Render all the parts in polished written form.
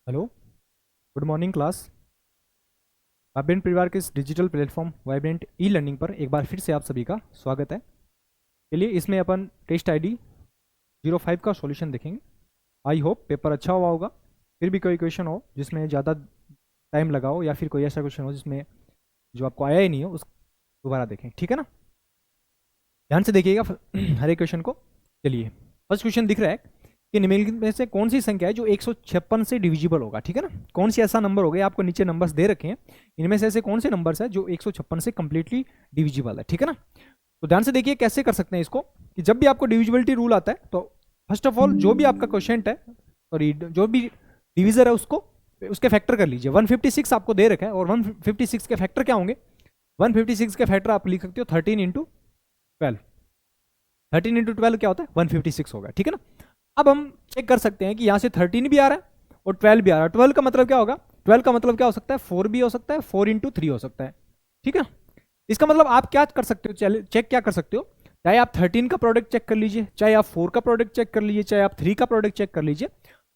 Hello, good morning class. Vibrant परिवार के इस digital platform vibrant e learning पर एक बार फिर से आप सभी का स्वागत है। चलिए, इसमें अपन टेस्ट आईडी 05 का सॉल्यूशन देखेंगे। आई होप पेपर अच्छा हुआ होगा। फिर भी कोई क्वेश्चन हो जिसमें ज़्यादा टाइम लगा हो या फिर कोई ऐसा क्वेश्चन हो जिसमें जो आपको आया ही नहीं हो, उस दोबारा देखें, ठीक है ना। ध्यान से देखिएगा हर एक क्वेश्चन को। चलिए, फर्स्ट क्वेश्चन दिख रहा है कि निम्नलिखित में से कौन सी संख्या है जो 156 से डिविजिबल होगा, ठीक है ना। कौन सी ऐसा नंबर हो गया, आपको नीचे नंबर्स दे रखे हैं, इनमें से ऐसे कौन से नंबर्स है जो 156 से कंप्लीटली डिविजिबल है, ठीक है ना। तो ध्यान से देखिए कैसे कर सकते हैं इसको, कि जब भी आपको डिविजिबिलिटी रूल आता है तो फर्स्ट ऑफ ऑल जो भी आपका क्वेश्चन है, सॉरी जो भी डिविजर है उसको उसके फैक्टर कर लीजिए। 156 आपको दे रखा है और 156 के फैक्टर क्या होंगे। 156 के फैक्टर आप लिख सकते हो 13 इंटू 12। 13 इंटू 12 क्या होता है, 156 होगा, ठीक है ना। अब हम चेक कर सकते हैं कि यहाँ से 13 भी आ रहा है और 12 भी आ रहा है। 12 का मतलब क्या होगा, 12 का मतलब क्या हो सकता है, 4 भी हो सकता है, 4 इंटू 3 हो सकता है, ठीक है। इसका मतलब आप क्या कर सकते हो, चेक क्या कर सकते हो, चाहे आप 13 का प्रोडक्ट चेक कर लीजिए, चाहे आप 4 का प्रोडक्ट चेक कर लीजिए, चाहे आप 3 का प्रोडक्ट चेक कर लीजिए,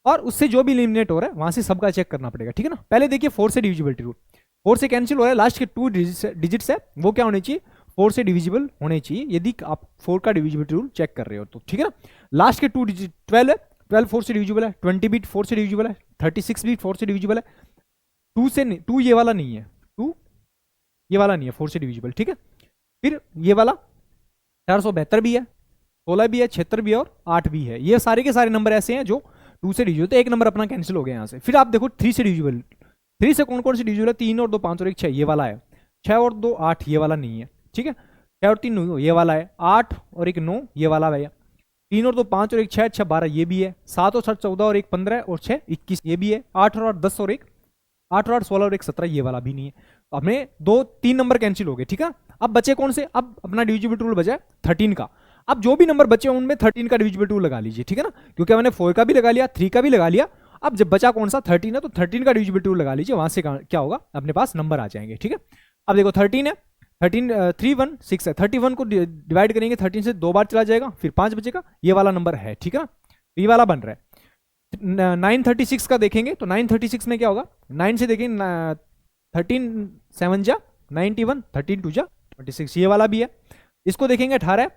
और उससे जो भी एलिमिनेट हो रहा है वहां से सबका चेक करना पड़ेगा, ठीक है ना। पहले देखिए 4 से डिविजिबिलिटी रूल, 4 से कैंसिल हो रहा है, लास्ट के 2 डिजिट्स है वो क्या होने चाहिए, 4 से डिविजिबल होने चाहिए यदि आप 4 का डिविजिबिलिटी रूल चेक कर रहे हो तो, ठीक है ना। लास्ट के 2 डिजिट 12 है, 12 4 से डिविजिबल है, 20 भी 4 से डिविजिबल है, 36 भी 4 से डिविजिबल है, 2 से नहीं, 2 ये वाला नहीं है, 2 ये वाला नहीं है 4 से डिविजिबल, ठीक है। फिर ये वाला 472 भी है, 16 भी है, 76 भी है और 8 भी है। ये सारे के सारे नंबर ऐसे हैं जो 2 से डिविजिबल, तो एक नंबर अपना कैंसिल हो गया यहाँ से। फिर आप देखो 3 से डिविजिबल, 3 से कौन कौन से डिविजिबल है, 3 और 2 5 और 1 6, ये वाला है। 6 और 2 8, ये वाला नहीं है, ठीक है। 6 और 3 9, ये वाला है। 8 और 1 9, ये वाला है। 3 और 2 5 और 1 6, 6 12, ये भी है। 7 और 7 14 और 1 15 और 6 21, ये भी है। 8 और 8 10 और 1 8 और 8 16 और 1 17, ये वाला भी नहीं है। हमें 2 3 नंबर कैंसिल हो गए, ठीक है। अब बचे कौन से, अब अपना डिविजिबिलिटी रूल बचा है 13 का। अब जो भी नंबर बचे उनमें 13 का डिविजिबिलिटी रूल लगा लीजिए, ठीक है ना, क्योंकि मैंने 4 का भी लगा लिया, 3 का भी लगा लिया। अब जब बचा कौन सा 13 है, तो 13 का डिविजिबिलिटी रूल लगा लीजिए, वहां से क्या होगा, अपने पास नंबर आ जाएंगे, ठीक है। अब देखो 13 है, 13 3 1 6 है, 31 को डिवाइड करेंगे 13 से 2 बार चला जाएगा, फिर 5 बचेगा, ये वाला नंबर है, ठीक है ना। ये वाला बन रहा है। 936 का देखेंगे तो 936 में क्या होगा, 9 से देखेंगे 13 7 जा 91, 13 2 जा 26, ये वाला भी है। इसको देखेंगे 18,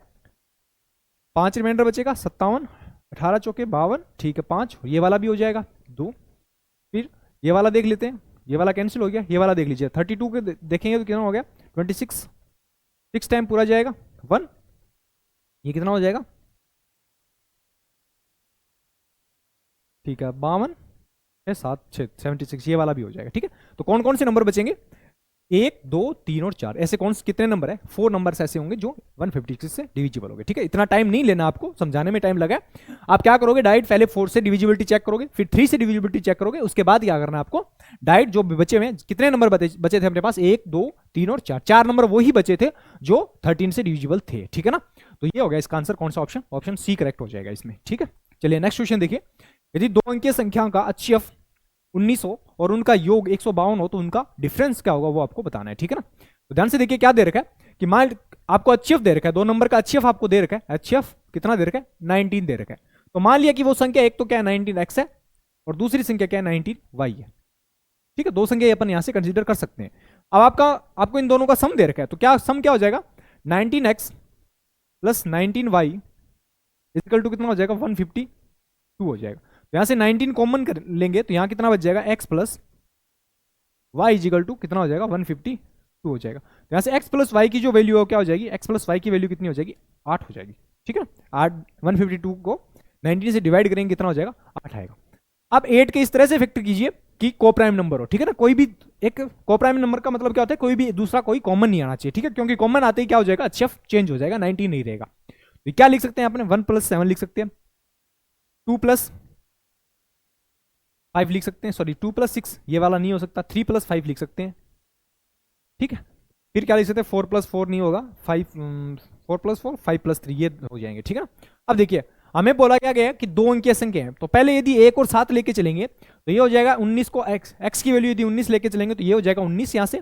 5 रिमाइंडर बचेगा 57, 18 चौके 52, ठीक है 5, ये वाला भी हो जाएगा 2। फिर ये वाला देख लेते हैं, ये वाला कैंसिल हो गया, ये वाला देख लीजिए 32 के देखेंगे तो कितना हो गया 26, 6 टाइम पूरा जाएगा 1, ये कितना हो जाएगा, ठीक है 52 7 6 76, ये वाला भी हो जाएगा, ठीक है। तो कौन कौन से नंबर बचेंगे, 1 2 3 और 4, ऐसे कौन कितने नंबर है, 4 नंबर ऐसे होंगे जो 156 से डिविजिबल होंगे, ठीक है। इतना टाइम नहीं लेना आपको, समझाने में टाइम लगा है। आप क्या करोगे, डायरेक्ट पहले 4 से डिविजिबिलिटी चेक करोगे, फिर 3 से डिविजिबिलिटी चेक करोगे, उसके बाद क्या करना है आपको, डायरेक्ट जो बचे हुए कितने नंबर बचे थे अपने पास, 1 2 3 और 4, 4 नंबर वही बचे थे जो 13 से डिविजिबल थे, ठीक है ना। तो ये हो गया इसका आंसर, कौन सा ऑप्शन, ऑप्शन सी करेक्ट हो जाएगा इसमें, ठीक है। चलिए नेक्स्ट क्वेश्चन देखिए, यदि 2 अंकीय संख्या का HCF 19 हो और उनका योग 152 हो तो उनका डिफरेंस क्या होगा वो आपको बताना है, ठीक है ना। तो ध्यान से देखिए क्या दे रखा है कि मान आपको HCF दे रखा है, 2 नंबर का HCF आपको दे रखा है, HCF कितना दे रखा है 19 दे रखा है। तो मान लिया कि वो संख्या एक तो क्या है 19x है और दूसरी संख्या क्या है 19y है, ठीक है। 2 संख्या अपन यहां से कंसिडर कर सकते हैं। अब आपको इन दोनों का सम दे रखा है, तो क्या सम क्या हो जाएगा, 19x plus 19y equal to कितना हो जाएगा 152 हो जाएगा। तो यहां से 19 कॉमन कर लेंगे तो यहां कितना बच जाएगा, x plus Y is equal to कितना हो जाएगा 152 हो जाएगा। तो यहां से x प्लस वाई की जो वैल्यू है क्या हो जाएगी, x प्लस वाई की वैल्यू कितनी हो जाएगी 8 हो जाएगी, ठीक है। 8 152 को 19 से डिवाइड करेंगे कितना हो जाएगा 8 आएगा। अब 8 के इस तरह से फैक्टर कीजिए कि को प्राइम नंबर हो, ठीक है ना। कोई भी एक को प्राइम नंबर का मतलब क्या होता है, कोई भी दूसरा कोई कॉमन नहीं आना चाहिए, ठीक है, क्योंकि कॉमन आते ही क्या हो जाएगा, HCF चेंज हो जाएगा, 19 नहीं रहेगा। तो क्या लिख सकते हैं अपने 1 प्लस 7 लिख सकते हैं, 2 प्लस 5 लिख सकते हैं, सॉरी 2 प्लस 6 ये वाला नहीं हो सकता, 3 प्लस 5 लिख सकते हैं, ठीक है। फिर क्या लिख सकते हैं 4 प्लस 4 नहीं होगा, 4 प्लस 4 5 प्लस 3 ये हो जाएंगे, ठीक है ना। अब देखिए हमें बोला क्या गया कि 2 अंकीय संख्या है, तो पहले यदि 1 और 7 लेके चलेंगे तो ये हो जाएगा 19 को x की वैल्यू यदि 19 लेके चलेंगे तो ये हो जाएगा 19 यहां से,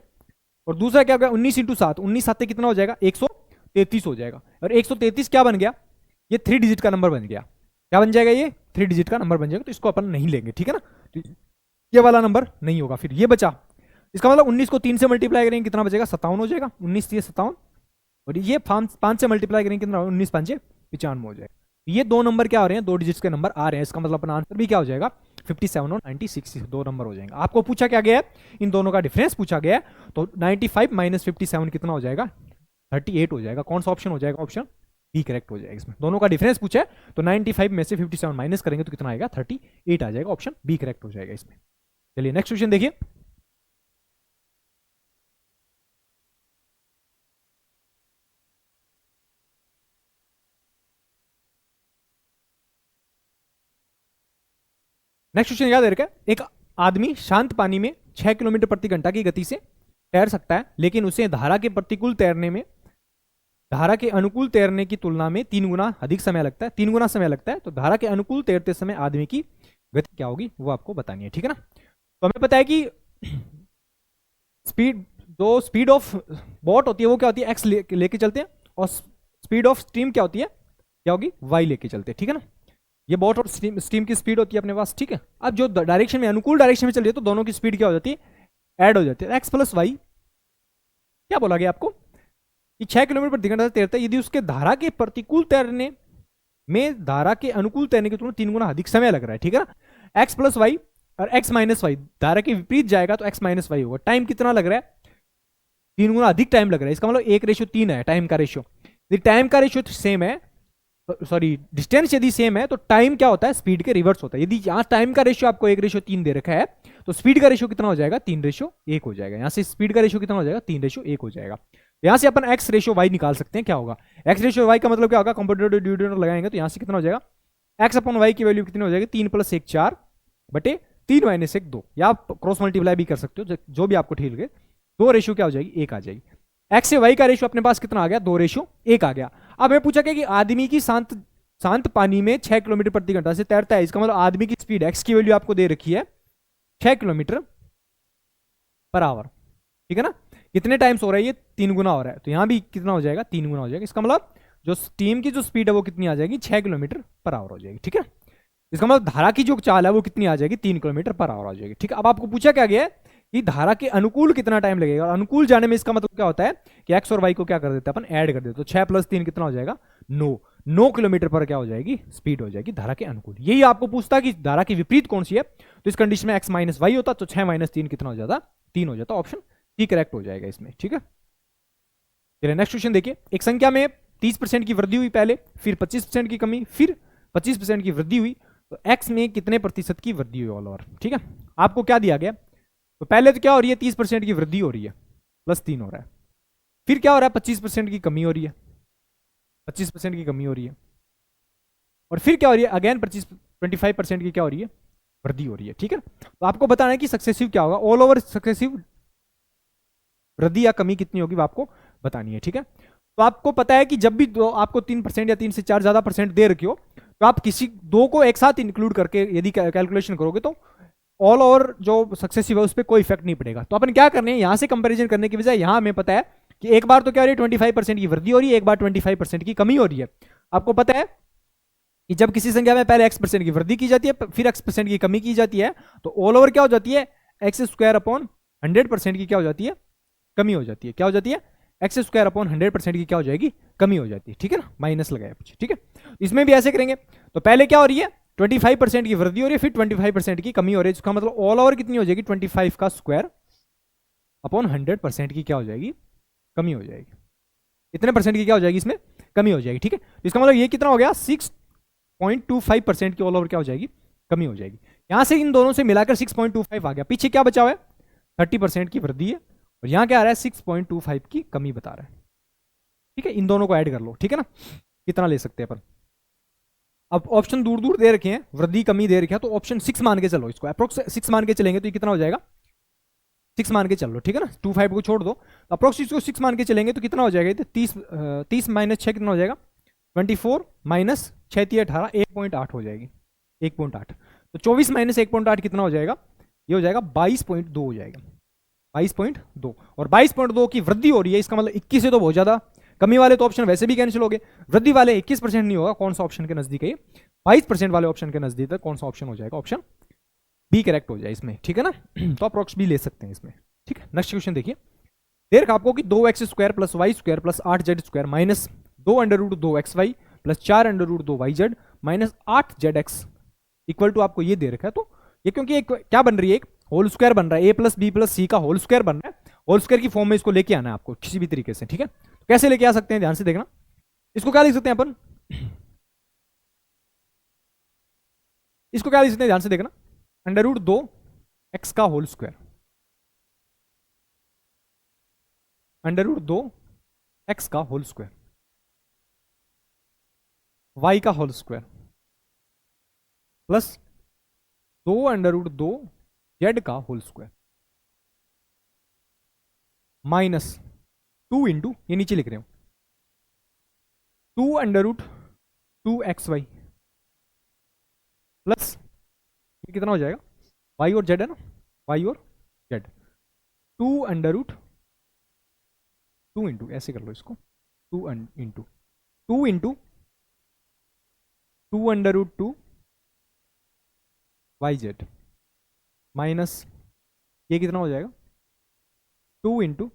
और दूसरा क्या होगा 19 इंटू 7, 19 7 कितना हो जाएगा 133 हो जाएगा, और 133 क्या बन गया, ये 3 डिजिट का नंबर बन गया, क्या बन जाएगा ये 3 डिजिट का नंबर बन जाएगा, तो इसको अपन नहीं लेंगे, ठीक है ना। तो ये वाला नंबर नहीं होगा। फिर ये बचा, इसका मतलब 19 को 3 से मल्टीप्लाई करेंगे कितना बचेगा, 57 हो जाएगा। 19 से 57, और ये 5 से मल्टीप्लाई करेंगे कितना, 19 5 95 हो जाएगा। ये दो नंबर क्या हो रहे हैं, दो डिजिट्स के नंबर आ रहे हैं। इसका मतलब अपना आंसर भी क्या हो जाएगा, 57 और 96, दो नंबर हो जाएंगे। आपको पूछा क्या गया है, इन दोनों का डिफरेंस पूछा गया है, तो 95 माइनस 57 कितना हो जाएगा, 38 हो जाएगा। कौन सा ऑप्शन हो जाएगा, ऑप्शन बी करेक्ट हो जाएगा। इसमें दोनों का डिफरेंस पूछा है, तो 95 में से 57 माइनस करेंगे तो कितना आएगा, 38 आ जाएगा। ऑप्शन बी करेक्ट हो जाएगा इसमें। चलिए नेक्स्ट क्वेश्चन देखिए। नेक्स्ट क्वेश्चन याद रखा, एक आदमी शांत पानी में 6 किलोमीटर प्रति घंटा की गति से तैर सकता है, लेकिन उसे धारा के प्रतिकूल तैरने में धारा के अनुकूल तैरने की तुलना में 3 गुना अधिक समय लगता है, 3 गुना समय लगता है। तो धारा के अनुकूल तैरते समय आदमी की गति क्या होगी, वो आपको बतानी है, ठीक है ना। तो हमें पता है कि स्पीड, जो स्पीड ऑफ बोट होती है वो क्या होती है, एक्स लेके चलते हैं, और स्पीड ऑफ स्टीम क्या होती है, क्या होगी, वाई लेके चलते हैं, ठीक है ना। ये बोट और स्टीम की स्पीड होती है अपने पास, ठीक है। अब जो डायरेक्शन में, अनुकूल डायरेक्शन में चल रही है, तो दोनों की स्पीड क्या हो जाती है, ऐड हो जाती है। एक्स प्लस वाई, क्या बोला गया आपको कि 6 किलोमीटर प्रति घंटा से तैरता है, यदि उसके धारा के प्रतिकूल तैरने में धारा के अनुकूल तैरने की तुलना 3 गुना अधिक समय लग रहा है, ठीक है ना। एक्स प्लस वाई और एक्स माइनस वाई, धारा के विपरीत जाएगा तो एक्स माइनस वाई होगा। टाइम कितना लग रहा है, 3 गुना अधिक टाइम लग रहा है। इसका मतलब 1:3 है टाइम का रेशियो। यदि टाइम का रेशियो सेम है, सॉरी डिस्टेंस यदि सेम है, तो टाइम क्या होता है, स्पीड के रिवर्स होता है। यदि यहाँ टाइम का रेशियो आपको 1:3 दे रखा है, तो स्पीड का रेशियो कितना हो जाएगा, 3:1 हो जाएगा। यहाँ से स्पीड का रेशियो कितना हो जाएगा, 3:1 हो जाएगा। यहाँ से अपन एक्स रेशियो वाई निकाल सकते हैं, क्या होगा, एक्स रेशियो वाई का मतलब क्या होगा, कंप्यूटर डिविडेंड लगाएंगे तो यहाँ से कितना हो जाएगा, एक्स अपॉन वाई की वैल्यू कितनी हो जाएगी, 3 + 1 4 बटे 3 - 1 2, या आप क्रॉस मल्टीप्लाई भी कर सकते हो, जो भी आपको ठीक लगे। 2 रेशियो क्या हो जाएगी, 1 आ जाएगी। एक्स से वाई का रेशियो अपने पास कितना आ गया, 2:1 आ गया। अब मैं पूछा कि आदमी की शांत पानी में 6 किलोमीटर प्रति घंटा से तैरता है, इसका मतलब आदमी की स्पीड एक्स की वैल्यू आपको दे रखी है 6 किलोमीटर पर आवर, ठीक है ना। कितने टाइम्स हो रहा है ये, 3 गुना हो रहा है, तो यहां भी कितना हो जाएगा, 3 गुना हो जाएगा। इसका मतलब जो स्टीम की जो स्पीड है वो कितनी आ जाएगी, 6 किलोमीटर पर आवर हो जाएगी, ठीक है। इसका मतलब धारा की जो चाल है वो कितनी आ जाएगी, 3 किलोमीटर पर आवर आ जाएगी, ठीक है। अब आपको पूछा क्या गया है कि धारा के अनुकूल कितना टाइम लगेगा, और अनुकूल जाने में इसका मतलब क्या होता है कि एक्स और वाई को क्या कर देते हैं अपन, ऐड कर देते हैं। तो 6 + 3 कितना हो जाएगा, 9 किलोमीटर पर क्या हो जाएगी, स्पीड हो जाएगी धारा के अनुकूल। यही आपको पूछता कि धारा की विपरीत कौन सी है, तो इस कंडीशन में एक्स माइनस वाई होता, तो 6 - 3 कितना हो जाता, 3 हो जाता। ऑप्शन सी करेक्ट हो जाएगा इसमें, ठीक है। चलिए नेक्स्ट क्वेश्चन देखिए। एक संख्या में 30% की वृद्धि हुई पहले, फिर 25% की कमी, फिर 25% की वृद्धि हुई, तो एक्स में कितने प्रतिशत की वृद्धि हुई ऑल ओवर, ठीक है। आपको क्या दिया गया, तो पहले तो क्या हो रही है, 30% की वृद्धि हो रही है, +3 हो रहा है। फिर क्या हो रहा है, 25% की कमी हो रही है, 25% की कमी हो रही है। और फिर क्या हो रही है, अगेन 25% की क्या हो रही है, वृद्धि हो रही है, ठीक है। तो आपको बताना है कि सक्सेसिव क्या होगा, ऑल ओवर सक्सेसिव वृद्धि या कमी कितनी होगी वो आपको बतानी है, ठीक है। तो आपको पता है कि जब भी आपको 3% या 3 से 4 ज्यादा परसेंट दे रखी हो, तो आप किसी दो को एक साथ इंक्लूड करके यदि कैलकुलेशन करोगे तो ऑल ओवर जो सक्सेसिव है उस पर कोई इफेक्ट नहीं पड़ेगा। तो अपन क्या करने हैं, यहां से कंपेरिजन करने की बजाय यहां हमें पता है कि एक बार तो क्या हो रही है, 25% की वृद्धि हो रही है, एक बार 25% की कमी हो रही है। आपको पता है कि जब किसी संख्या में पहले x% की वृद्धि की जाती है, फिर x% की कमी की जाती है, तो ऑल ओवर क्या हो जाती है, x² / 100% की क्या हो जाती है, कमी हो जाती है। क्या हो जाती है, x² / 100% की क्या हो जाएगी, कमी हो जाती है, ठीक है ना, माइनस लगाया कुछ, ठीक है। इसमें भी ऐसे करेंगे, तो पहले क्या हो रही है, 25% की वृद्धि हो रही है, फिर 25% की कमी हो रही है, इसका मतलब ऑल ओवर कितनी हो जाएगी, 25 का स्क्वायर अपॉन 100% की क्या हो जाएगी, कमी हो जाएगी। इतने परसेंट की क्या हो जाएगी, इसमें कमी हो जाएगी, ठीक है। इसका मतलब ये कितना हो गया, 6.25% की ऑल ओवर क्या हो जाएगी, कमी हो जाएगी। यहां से इन दोनों से मिलाकर 6.25 आ गया, पीछे क्या बचा हुआ है, 30% की वृद्धि है, और यहां क्या आ रहा है, 6.25 की कमी बता रहा है, ठीक है। इन दोनों को ऐड कर लो, ठीक है ना, कितना ले सकते हैं अपन। अब ऑप्शन दूर दूर दे रखे हैं, वृद्धि कमी दे रखे हैं, तो ऑप्शन 6 मान के चलो, इसको अप्रोक्स 6 मान के चलेंगे तो ये कितना हो जाएगा, 6 मान के चल लो, ठीक है ना, 25 को छोड़ दो, अप्रोक्स इसको 6 मान के चलेंगे तो कितना हो जाएगा, 30 - 6 कितना हो जाएगा, 24 - 6 × 18 1.8 हो जाएगी, 1.8। तो 24 - 1.8 कितना हो जाएगा, ये हो जाएगा 22.2 हो जाएगा, 22.2। और 22.2 की वृद्धि हो रही है, इसका मतलब 21 से तो बहुत ज्यादा, कमी वाले तो ऑप्शन वैसे भी कैंसिल हो गए, वृद्धि वाले 21% नहीं होगा, कौन सा ऑप्शन के नजदीक है, 22% वाले ऑप्शन के नजदीक है, कौन सा ऑप्शन हो जाएगा, ऑप्शन बी करेक्ट हो जाए इसमें, ठीक है ना। तो अप्रोक्स बी ले सकते हैं इसमें, ठीक है। नेक्स्ट क्वेश्चन देखिए, दे रखा आपको कि 2x² plus Y square plus 8z² minus 2√2xy plus 4√2yz minus 8zx equal to आपको ये दे रखा है। तो ये क्योंकि एक क्या बन रही है, एक होल स्क्वायर बन रहा है, a प्लस बी प्लस सी का होल स्क्वायर बन रहा है, होल स्क्वायर की फॉर्म में इसको लेके आना है आपको किसी भी तरीके से, ठीक है। तो कैसे लेके आ सकते हैं, ध्यान से देखना। इसको क्या लिख सकते हैं अपन, इसको क्या लिख सकते हैं, ध्यान से देखना, √2x का होल स्क्वायर, √2x का होल स्क्वायर, y का होल स्क्वायर प्लस 2√2z का होल स्क्वायर माइनस 2 इंटू, ये नीचे लिख रहे हो, 2√2xy प्लस ये कितना हो जाएगा, y और z है ना, y और z, 2 इंटू ऐसे कर लो इसको, 2 इंटू 2√2 yz माइनस ये कितना हो जाएगा, 2 इंटू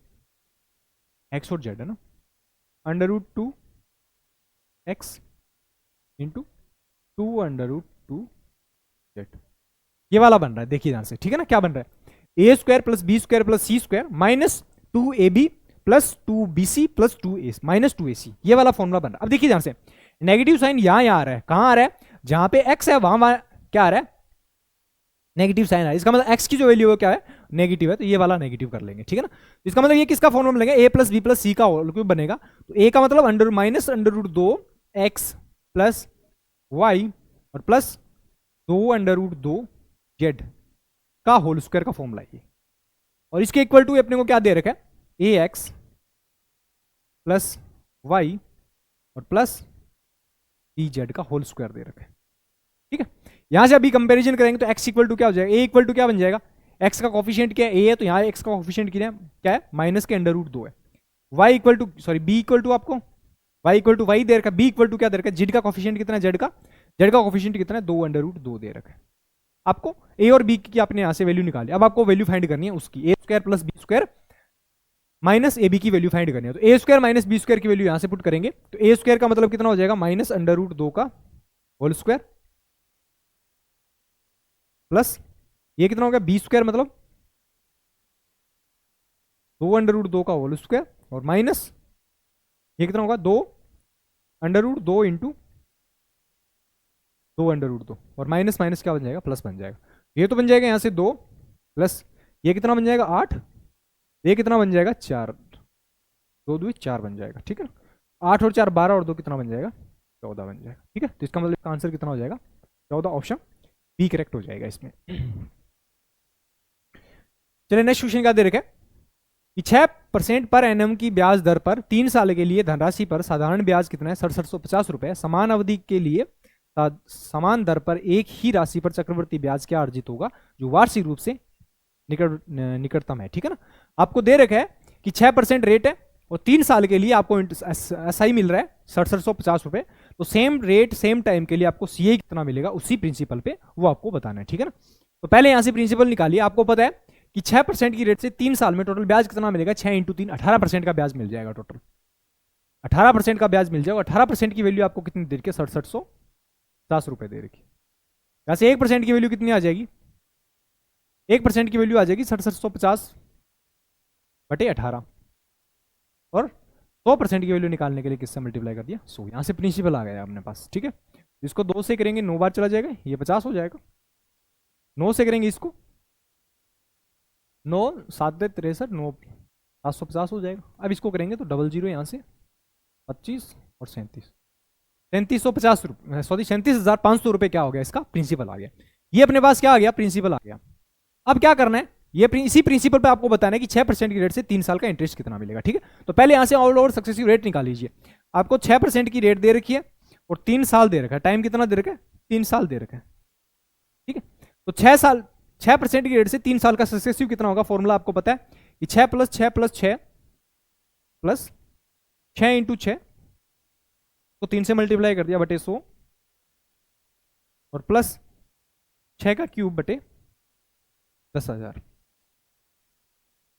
एक्स और जेड है ना, √2 x इंटू 2√2z, ये वाला बन रहा है, देखिए ध्यान से, ठीक है ना। क्या बन रहा है, a² plus b² plus c² minus 2ab plus 2bc plus 2a minus 2ac, ये वाला फॉर्मूला बन रहा है। अब देखिए ध्यान से, नेगेटिव साइन यहां आ रहा है, कहां आ रहा है, जहां पे x है वहां क्या आ रहा है, नेगेटिव साइन आ रहा है। इसका मतलब x की जो वैल्यू है क्या है, नेगेटिव है, तो ये वाला नेगेटिव कर लेंगे, ठीक है ना। इसका मतलब ये किसका फॉर्मूला लेंगे, a प्लस बी प्लस सी का होल क्यूब बनेगा, तो a का मतलब माइनस √2x प्लस y और प्लस 2√2z का होल स्क्वायर का फॉर्मूला है। और इसके इक्वल टू अपने को क्या दे रखा है, ax प्लस y और प्लस dz का होल स्क्वायर दे रखा है, ठीक है। यहां से अभी कंपैरिजन करेंगे तो x इक्वल टू क्या हो जाएगा, a इक्वल टू क्या बन जाएगा, x का कोफिशिएंट क्या है, a है, तो यहाँ x का कोफिशिएंट क्या है, माइनस के √2 है, y equal to sorry b equal to आपको y इक्वल टू y दे रखा है, b इक्वल टू क्या दे रखा है, z का कोफिशिएंट कितना है, z का कोफिशिएंट कितना है, 2√2 दे रखा है। आपको a और b की आपने यहां से वैल्यू निकाली, अब आपको वैल्यू फाइंड करनी है उसकी, a² plus b² minus ab की वैल्यू फाइंड करनी है। तो a² माइनस b² की वैल्यू यहां से पुट करेंगे, तो a² का मतलब कितना हो जाएगा, माइनस √2 का होल स्क्वायर प्लस ये कितना हो गया, b² मतलब 2√2 का होल स्क्वायर और माइनस ये कितना होगा, 2√2 इंटू 2√2 और माइनस माइनस क्या बन जाएगा, प्लस बन जाएगा। ये तो बन जाएगा यहां से 2 प्लस ये कितना बन जाएगा 8, ये कितना बन जाएगा 4, 2 2 4 बन जाएगा, ठीक है। 8 और 4 12 और 2 कितना बन जाएगा, 14 बन जाएगा, ठीक है। तो इसका मतलब इसका आंसर कितना हो जाएगा, 14, ऑप्शन बी करेक्ट हो जाएगा इसमें। चलिए नेक्स्ट क्वेश्चन क्या दे रखा है कि 6% पर एनएम की ब्याज दर पर 3 साल के लिए धनराशि पर साधारण ब्याज कितना है, 6750 रुपए, समान अवधि के लिए समान दर पर एक ही राशि पर चक्रवर्ती ब्याज क्या अर्जित होगा जो वार्षिक रूप से निकटतम है, ठीक है ना। आपको दे रखा है कि 6% रेट है और 3 साल के लिए आपको एसआई मिल रहा है 6750 रुपए, तो सेम रेट सेम टाइम के लिए आपको सीए कितना मिलेगा उसी प्रिंसिपल पे वो आपको बताना है, ठीक है ना। तो पहले यहां से प्रिंसिपल निकालिए, आपको पता है कि 6% की रेट से 3 साल में टोटल ब्याज कितना मिलेगा, 6 इंटू 3 18% का ब्याज मिल जाएगा, टोटल 18% का ब्याज मिल जाएगा। 18% की वैल्यू आपको कितनी दे रखी है, 6750 रुपए दे रखी है। यहां से 1% की वैल्यू कितनी आ जाएगी, 1% की वैल्यू आ जाएगी 6750 बटे 18 और 100% की वैल्यू निकालने के लिए किससे मल्टीप्लाई कर दिया, 100। यहां से प्रिंसिपल आ गया अपने पास, ठीक है। इसको 2 से करेंगे 9 बार चला जाएगा, ये 50 हो जाएगा। 9 से करेंगे इसको 9 7 63 9 750 हो जाएगा। अब इसको करेंगे तो 00 यहाँ से 25 और 3750 रुपये, सॉरी 37,500 रुपये क्या हो गया, इसका प्रिंसिपल आ गया। ये अपने पास क्या आ गया, प्रिंसिपल आ गया। अब क्या करना है, ये इसी प्रिंसिपल पे आपको बताना है कि 6% की रेट से 3 साल का इंटरेस्ट कितना मिलेगा, ठीक है। तो पहले यहां से ऑल ओवर सक्सेसिव रेट निकाल लीजिए। आपको 6% की रेट दे रखी है और 3 साल दे रखा है, टाइम कितना दे रखा है, 3 साल दे रखा है, ठीक है। तो 6% की रेट से 3 साल का सक्सेसिव कितना होगा, फॉर्मूला आपको पता है कि 6 प्लस 6 प्लस 6 प्लस 6 इंटू 6, तो 3 से मल्टीप्लाई कर दिया बटे 100 और प्लस 6 का क्यूब बटे 10,000,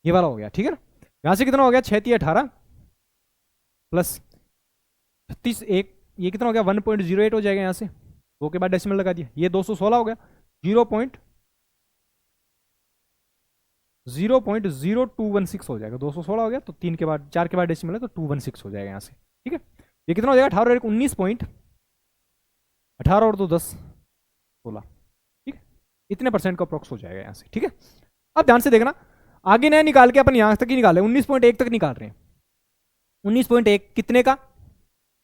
ये वाला हो गया, ठीक है ना। यहाँ से कितना हो गया, 6×18 प्लस 36, ये कितना हो गया, 1.08 हो जाएगा। यहाँ से 2 के बाद डेसिमल लगा दिया, ये 216 हो गया। 0.0216 हो जाएगा। 216 हो गया तो 3 के बाद 4 के बाद डेसिमल है तो 216 हो जाएगा यहाँ से, ठीक है। ये कितना हो जाएगा, 18 और 1 19 पॉइंट, 18 और 2 10 16, ठीक है। इतने परसेंट का अप्रोक्स हो जाएगा यहाँ से, ठीक है। अब ध्यान से देखना, आगे नया निकाल के अपन यहाँ तक ही निकाले, 19.1 तक निकाल रहे हैं। 19.1 कितने का,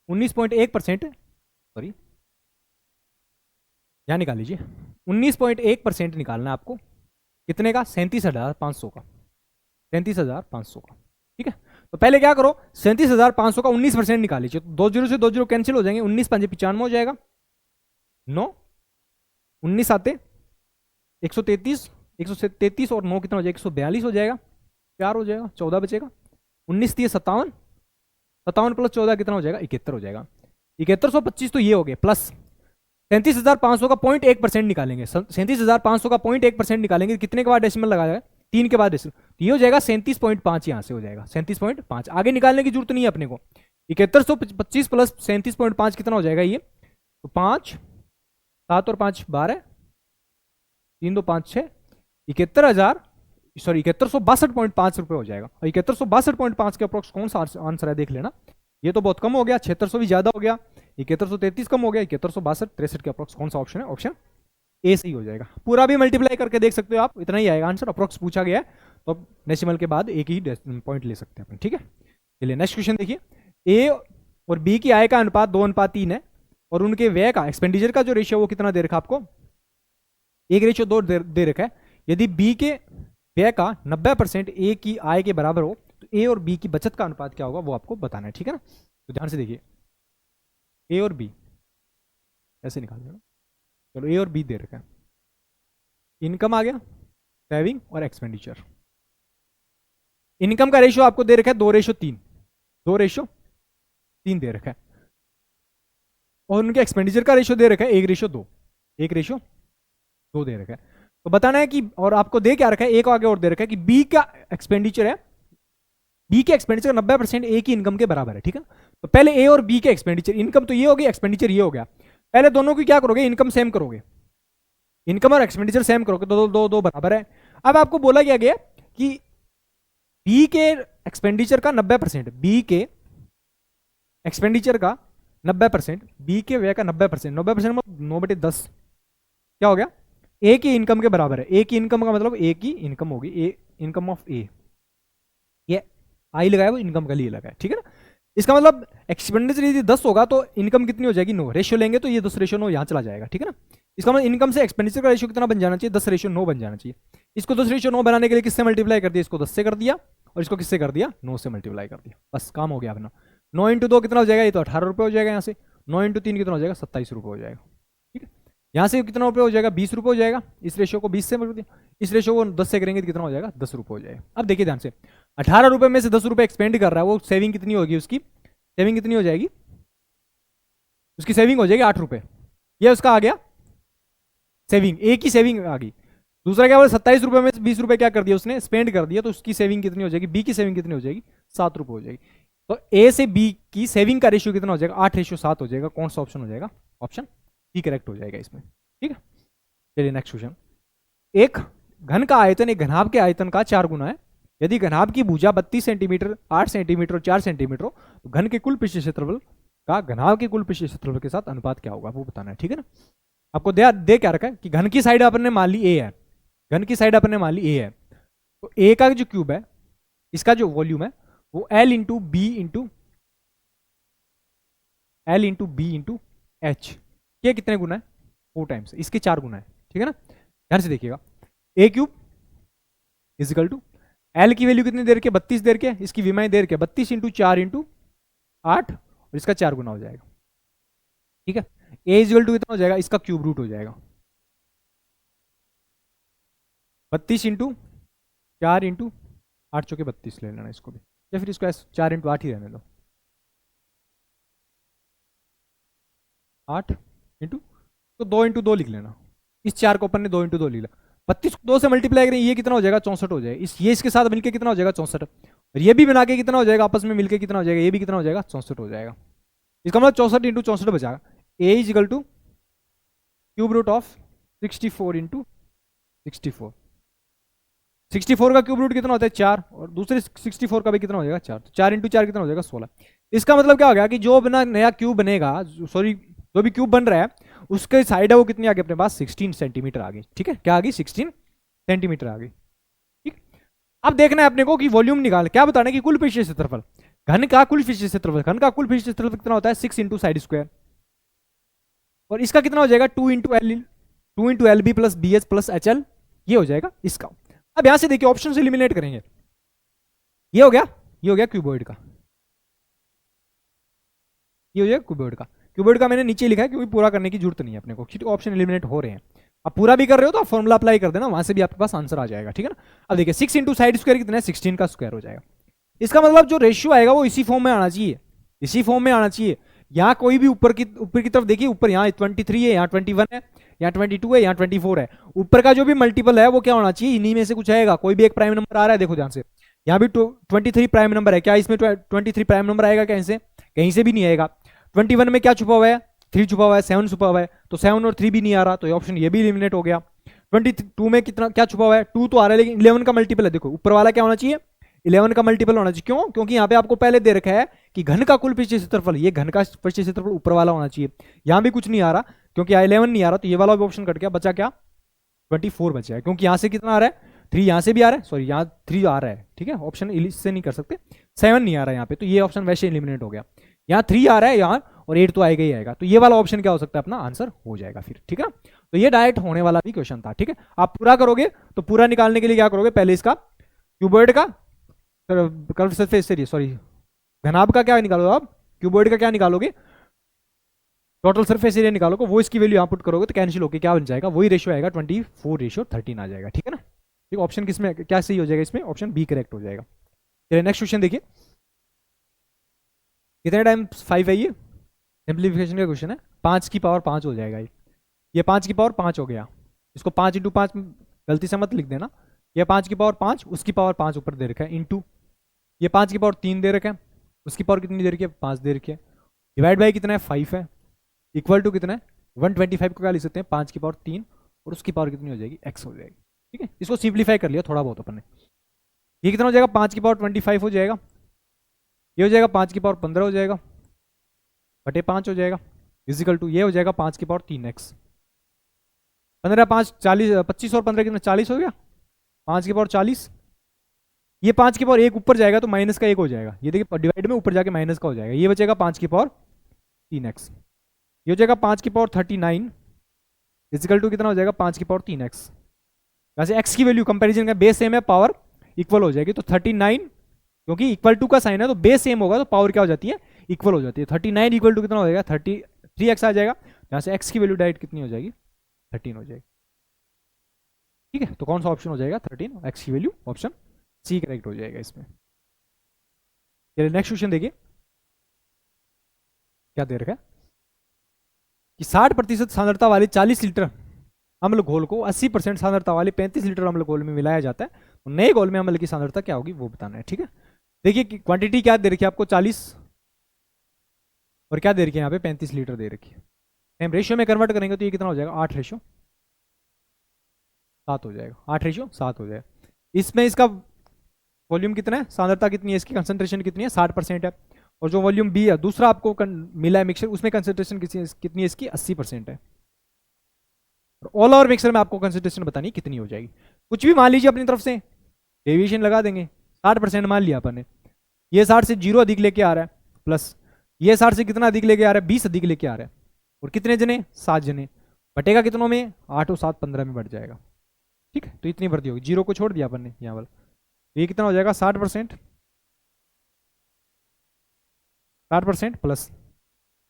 19.1%, सॉरी यहाँ निकाल लीजिए। 19.1% निकालना है आपको, कितने का, 37,500 का, 37,500 का, ठीक है। तो पहले क्या करो, 37,500 का 19% निकाल लीजिए। तो 2 जीरो से 2 जीरो कैंसिल हो जाएंगे, 19 5 95 हो जाएगा, 9 19 आते 133, 133 और 9 कितना हो जाएगा, 142 हो जाएगा, 4 हो जाएगा, 14 बचेगा, 19 30 57, 57 प्लस 14 कितना हो जाएगा, 71 हो जाएगा। 7125 तो ये हो गए, प्लस 37,500 का 0.1% निकालेंगे। 37,500 का 0.1% निकालेंगे, कितने के बाद डेसिमल लगा जाएगा, 3 के बाद डेसिमल, तो ये हो जाएगा 37.5, यहाँ से हो जाएगा 37.5। आगे निकालने की जरूरत नहीं है अपने को। 7125 प्लस 37.5 कितना हो जाएगा ये, तो 5 7 और 5 12, 3 2 5 6, 71,000 सॉरी 7162.5 रुपये हो जाएगा। और 7162.5 के अप्रोक्स कौन सा आंसर है देख लेना। ये तो बहुत कम हो गया, 7600 भी ज्यादा हो गया, 7133 कम हो गया, 7162 63 के अप्रोक्स कौन सा ऑप्शन है, ऑप्शन ए सही हो जाएगा। पूरा भी मल्टीप्लाई करके देख सकते हो आप, इतना ही आएगा आंसर, अप्रोक्स पूछा गया है तो डेसिमल के बाद एक ही पॉइंट ले सकते हैं अपन, ठीक है। चलिए नेक्स्ट क्वेश्चन देखिए, ए और बी की आय का अनुपात 2:3 है और उनके व्यय का, एक्सपेंडिचर का जो रेशियो वो कितना दे रखा आपको, 1:2 दे रखा है। यदि बी के व्यय का 90% ए की आय के बराबर हो तो ए और बी की बचत का अनुपात क्या होगा वो आपको बताना है, ठीक है ना। तो ध्यान से देखिए, ए और बी ऐसे निकाल देना, चलो ए और बी दे रखा है, इनकम आ गया, सेविंग और एक्सपेंडिचर। इनकम का रेशियो आपको दे रखा है 2:3, 2:3 दे रखा है, और उनके एक्सपेंडिचर का रेशियो दे रखा है 1:2, 1:2 दे रखा है। तो बताना है कि, और आपको दे क्या रखा है, एक आगे और दे रखा है कि बी का एक्सपेंडिचर है, बी के एक्सपेंडिचर 90% ए की इनकम के बराबर है, ठीक है। तो पहले ए और बी के एक्सपेंडिचर, इनकम तो ये होगी, एक्सपेंडिचर ये हो गया, पहले दोनों की क्या करोगे, इनकम सेम करोगे, इनकम और एक्सपेंडिचर सेम करोगे, दो दो दो बराबर है। अब आपको बोला क्या गया कि बी के एक्सपेंडिचर का 90%, बी के एक्सपेंडिचर का 90%, बी के व्यय का 90%, 90% 9/10 क्या हो गया, ए की इनकम के बराबर है। ए की इनकम का मतलब ए की इनकम होगी, ए इनकम ऑफ ए, ये आई लगाया वो इनकम का लिए लगा है, ठीक है ना। इसका मतलब एक्सपेंडिचर यदि 10 होगा तो इनकम कितनी हो जाएगी, 9, रेशियो लेंगे तो ये 10:9 यहाँ चला जाएगा, ठीक है ना। इसका मतलब इनकम से एक्सपेंडिचर का रेशियो कितना बन जाना चाहिए, 10:9 बन जाना चाहिए। इसको 10:9 बनाने के लिए किससे मल्टीप्लाई कर दिया, इसको 10 से कर दिया और इसको किससे कर दिया, 9 से मल्टीप्लाई कर दिया, बस काम हो गया अपना। 9 × 2 कितना हो जाएगा, ये तो 18 रुपये हो जाएगा यहाँ से। 9 × 3 कितना हो जाएगा, 27 रुपये हो जाएगा, ठीक है। यहाँ से कितना रुपये हो जाएगा, 20 रुपये हो जाएगा। इस रेशियो को 20 से कर दिया, इस रेशियो को 10 से करेंगे तो कितना हो जाएगा, 10 रुपये हो जाएगा। अब देखिए ध्यान से, 18 रुपये में से 10 रुपये एक्सपेंड कर रहा है वो, सेविंग कितनी होगी उसकी, सेविंग कितनी हो जाएगी, उसकी सेविंग हो जाएगी 8 रुपये, ये उसका आ गया सेविंग, एक ही सेविंग आ गई। दूसरा क्या बोला, 27 रुपये में 20 रुपये क्या कर दिया उसने, स्पेंड कर दिया, तो उसकी सेविंग कितनी हो जाएगी, बी की सेविंग कितनी हो जाएगी, 7 रुपये हो जाएगी। तो ए से बी की सेविंग का रेशियो कितना हो जाएगा, 8:7 हो जाएगा। कौन सा ऑप्शन हो जाएगा, ऑप्शन सी करेक्ट हो जाएगा इसमें, ठीक है। चलिए नेक्स्ट क्वेश्चन, एक घन का आयतन एक घनाभ के आयतन का 4 गुना है। यदि घनाभ की भुजा 32 सेंटीमीटर, 8 सेंटीमीटर और 4 सेंटीमीटर हो तो घन के कुल पृष्ठ क्षेत्रफल का घनाभ के कुल पृष्ठ क्षेत्रफल के साथ अनुपात क्या होगा वो बताना है, ठीक है ना। आपको दे क्या रखा है कि घन की साइड अपन ने मान ली ए है, घन की साइड अपन ने मान ली ए है, तो ए का जो क्यूब है, इसका जो वॉल्यूम है वो L into B into L into B into H, ये कितने गुना है, 4 टाइम्स, इसके 4 गुना है, ठीक है ना। ध्यान से देखिएगा, ए क्यूब इजिकल टू एल की वैल्यू कितनी देर के, 32 देर के, इसकी विमाएं देर के 32 इंटू 4 इंटू 8 और इसका 4 गुना हो जाएगा, ठीक है। ए इजिकल टू कितना हो जाएगा, इसका क्यूब रूट हो जाएगा, 32 इंटू 4 इंटू 8 चौके 32 ले लेना इसको भी, या फिर इसको 4 इंटू 8 ही रहने दो, 8 इंटू, तो 2 इंटू 2 लिख लेना, इस 4 को अपन ने 2 इंटू 2 लिखा, 32 2 से मल्टीप्लाई करें, ये कितना हो जाएगा 64 हो जाएगा। ये इसके साथ मिलकर कितना हो जाएगा 64, और ये भी बना के कितना हो जाएगा आपस में मिलकर कितना हो जाएगा, ये भी कितना हो जाएगा 64 हो जाएगा। इसका मतलब 64 इंटू 64 बचाएगा। A is equal to cube root of 64 into 64। 64 का क्यूब रूट कितना होता है 4, और दूसरे 64 का भी कितना हो जाएगा 4, तो 4 इंटू 4 कितना हो जाएगा 16। इसका मतलब क्या हो गया कि जो बना नया क्यूब बनेगा, सॉरी जो भी क्यूब बन रहा है उसके साइड है वो कितनी आ गई अपने पास 16 सेंटीमीटर आ गई। ठीक है, क्या आ गई 16 सेंटीमीटर आ गई। ठीक, अब देखना है अपने को कि वॉल्यूम निकाल, क्या बताना है कि कुल पृष्ठीय क्षेत्रफल, घन का कुल पृष्ठीय क्षेत्रफल, घन का कुल पृष्ठीय क्षेत्रफल कितना होता है 6 इंटू साइड स्क्वायर, और इसका कितना हो जाएगा 2 into L B plus B H plus H L, ये हो जाएगा इसका। अब यहां से देखिए ऑप्शन से एलिमिनेट करेंगे, ये हो गया, ये हो गया क्यूबॉइड का, ये हो जाएगा क्यूबॉइड का। क्यूबॉइड का मैंने नीचे लिखा है क्योंकि पूरा करने की जरूरत नहीं है अपने को, ऑप्शन एलिमिनेट हो रहे हैं। अब पूरा भी कर रहे हो तो आप फॉर्मुला अप्लाई कर देना, वहां से भी आपके पास आंसर आ जाएगा। ठीक है ना, अब देखिए 6 इंटू साइड स्क्वायर कितना है 16 का स्क्वायर हो जाएगा। इसका मतलब जो रेशियो आएगा वो इसी फॉर्म में आना चाहिए, इसी फॉर्म में आना चाहिए। यहाँ कोई भी ऊपर की तरफ देखिए, ऊपर यहाँ 23 है, यहाँ 21 है, यहाँ 22 है, यहाँ 24 है, ऊपर का जो भी मल्टीपल है वो क्या होना चाहिए, इन्हीं में से कुछ आएगा। कोई भी एक प्राइम नंबर आ रहा है, देखो ध्यान से, यहाँ भी 23 प्राइम नंबर है, क्या इसमें 23 प्राइम नंबर आएगा कहीं से, कहीं से भी नहीं आएगा। 21 में क्या छुपा हुआ है 3 छुपा हुआ है, 7 छुपा हुआ है, तो 7 और 3 भी नहीं आ रहा, तो ये ऑप्शन ये भी एलिमिनेट हो गया। 22 में कितना क्या छुपा हुआ है 2 तो आ रहा है, लेकिन 11 का मल्टीपल है, देखो ऊपर वाला क्या होना चाहिए 11 का मल्टीपल होना चाहिए। क्यों, क्योंकि यहाँ पे आपको पहले दे रखा है कि घन का कुल पृष्ठीय क्षेत्रफल, ये घन का पृष्ठीय क्षेत्रफल ऊपर वाला होना चाहिए। यहाँ भी कुछ नहीं आ रहा क्योंकि 11 नहीं आ रहा, तो ये वाला भी ऑप्शन कट गया, बचा क्या 24 बचा है, क्योंकि यहाँ से कितना आ रहा है 3 यहाँ से भी आ रहा है, सॉरी यहाँ 3 आ रहा है। ठीक है, ऑप्शन इससे नहीं कर सकते, 7 नहीं आ रहा है यहाँ पे, तो ये ऑप्शन वैसे एलिमिनेट हो गया। यहाँ 3 आ रहा है यहाँ, और 8 तो आएगा ही आएगा, तो ये वाला ऑप्शन क्या हो सकता है अपना आंसर हो जाएगा फिर। ठीक है, तो ये डायरेक्ट होने वाला भी क्वेश्चन था। ठीक है, आप पूरा करोगे तो पूरा निकालने के लिए क्या करोगे, पहले इसका क्यूबॉइड का कर्व सरफेस एरिया, सॉरी घनाभ का क्या निकालोगे आप, क्यूबॉइड का क्या निकालोगे टोटल सरफेस एरिया निकालोगे, वो इसकी वैल्यू यहाँ पुट करोगे तो कैंसिल होकर क्या बन जाएगा, वही रेशियो आएगा 24:13 आ जाएगा। ठीक है ना, ठीक, ऑप्शन किसमें क्या सही हो जाएगा, इसमें ऑप्शन बी करेक्ट हो जाएगा। चलिए नेक्स्ट क्वेश्चन देखिए, कितने टाइम 5 है, ये सिंप्लीफिकेशन का क्वेश्चन है, 5 की पावर 5 हो जाएगा ये 5 की पावर 5 हो गया, इसको 5 इंटू 5 गलती से मत लिख देना, ये 5 की पावर 5, उसकी पावर 5 ऊपर दे रखा है, इंटू ये 5 की पावर 3 दे रखा है, उसकी पावर कितनी दे रखी है 5 दे रखी है, डिवाइड बाई कितना है 5 है, इक्वल टू कितना है 125 को क्या लिख सकते हैं 5 की पावर 3, और उसकी पावर कितनी हो जाएगी x हो जाएगी। ठीक है, इसको सिंप्लीफाई कर लिया थोड़ा बहुत अपन ने, ये कितना हो जाएगा 5 की पावर 25 हो जाएगा, ये हो जाएगा 5 की पावर 15 हो जाएगा बटे 5 हो जाएगा, इजिकल टू ये हो जाएगा 5 की पावर 3x, 15 5 40 25 और 15 कितना 40 हो गया, 5 की पावर 40, ये 5 की पावर 1 ऊपर जाएगा तो माइनस का 1 हो जाएगा, ये देखिए डिवाइड में ऊपर जाके माइनस का हो जाएगा, ये बचेगा 5 की पावर 3x, ये हो जाएगा 5 की पावर 39 इजिकल टू कितना हो जाएगा 5 की पावर 3x। वैसे x की वैल्यू कंपैरिजन का बेस सेम है, पावर इक्वल हो जाएगी, तो 39 क्योंकि इक्वल टू का साइन है तो बेस सेम होगा तो पावर क्या हो जाती है इक्वल हो जाती है, 39 इक्वल टू कितना हो जाएगा 33x आ जाएगा, यहाँ से x की वैल्यू डायरेक्ट कितनी हो जाएगी 13 हो जाएगी। ठीक है, तो कौन सा ऑप्शन हो जाएगा 13, x की वैल्यू ऑप्शन सी करेक्ट हो जाएगा इसमें। चलिए नेक्स्ट क्वेश्चन देखिए, क्या दे रखा है कि 60% सांद्रता वाली 40 लीटर अम्ल घोल को 80% सांद्रता वाले 35 लीटर अम्ल घोल में मिलाया जाता है, तो नए घोल में अम्ल की सांद्रता क्या होगी वो बताना है। ठीक है, देखिए क्वांटिटी क्या दे रखी है आपको 40, और क्या दे रखी है यहाँ पे 35 लीटर दे रखी है, हम रेशियो में कन्वर्ट करेंगे तो ये कितना हो जाएगा 8:7 हो जाएगा, 8:7 हो जाएगा। इसमें इसका वॉल्यूम कितना है, सांद्रता कितनी है, इसकी कंसंट्रेशन कितनी है 60% है, और जो वॉल्यूम बी है दूसरा आपको मिला है मिक्सचर, उसमें कंसंट्रेशन कितनी है इसकी 80% है, और ऑल ओवर मिक्सर में आपको कंसंट्रेशन बतानी कितनी हो जाएगी। कुछ भी मान लीजिए अपनी तरफ से डेविएशन लगा देंगे, 60% मान लिया अपन ने, ये 60 से 0 अधिक लेके आ रहा है, प्लस ये 60 से कितना अधिक लेके आ रहा है 20 अधिक लेके आ रहा है, और कितने जने 7 जने, बटेगा कितनों में 8 और 7 15 में बढ़ जाएगा। ठीक है, तो इतनी भर्ती होगी, 0 को छोड़ दिया अपन ने यहाँ पर, ये कितना हो जाएगा 60%, 60% प्लस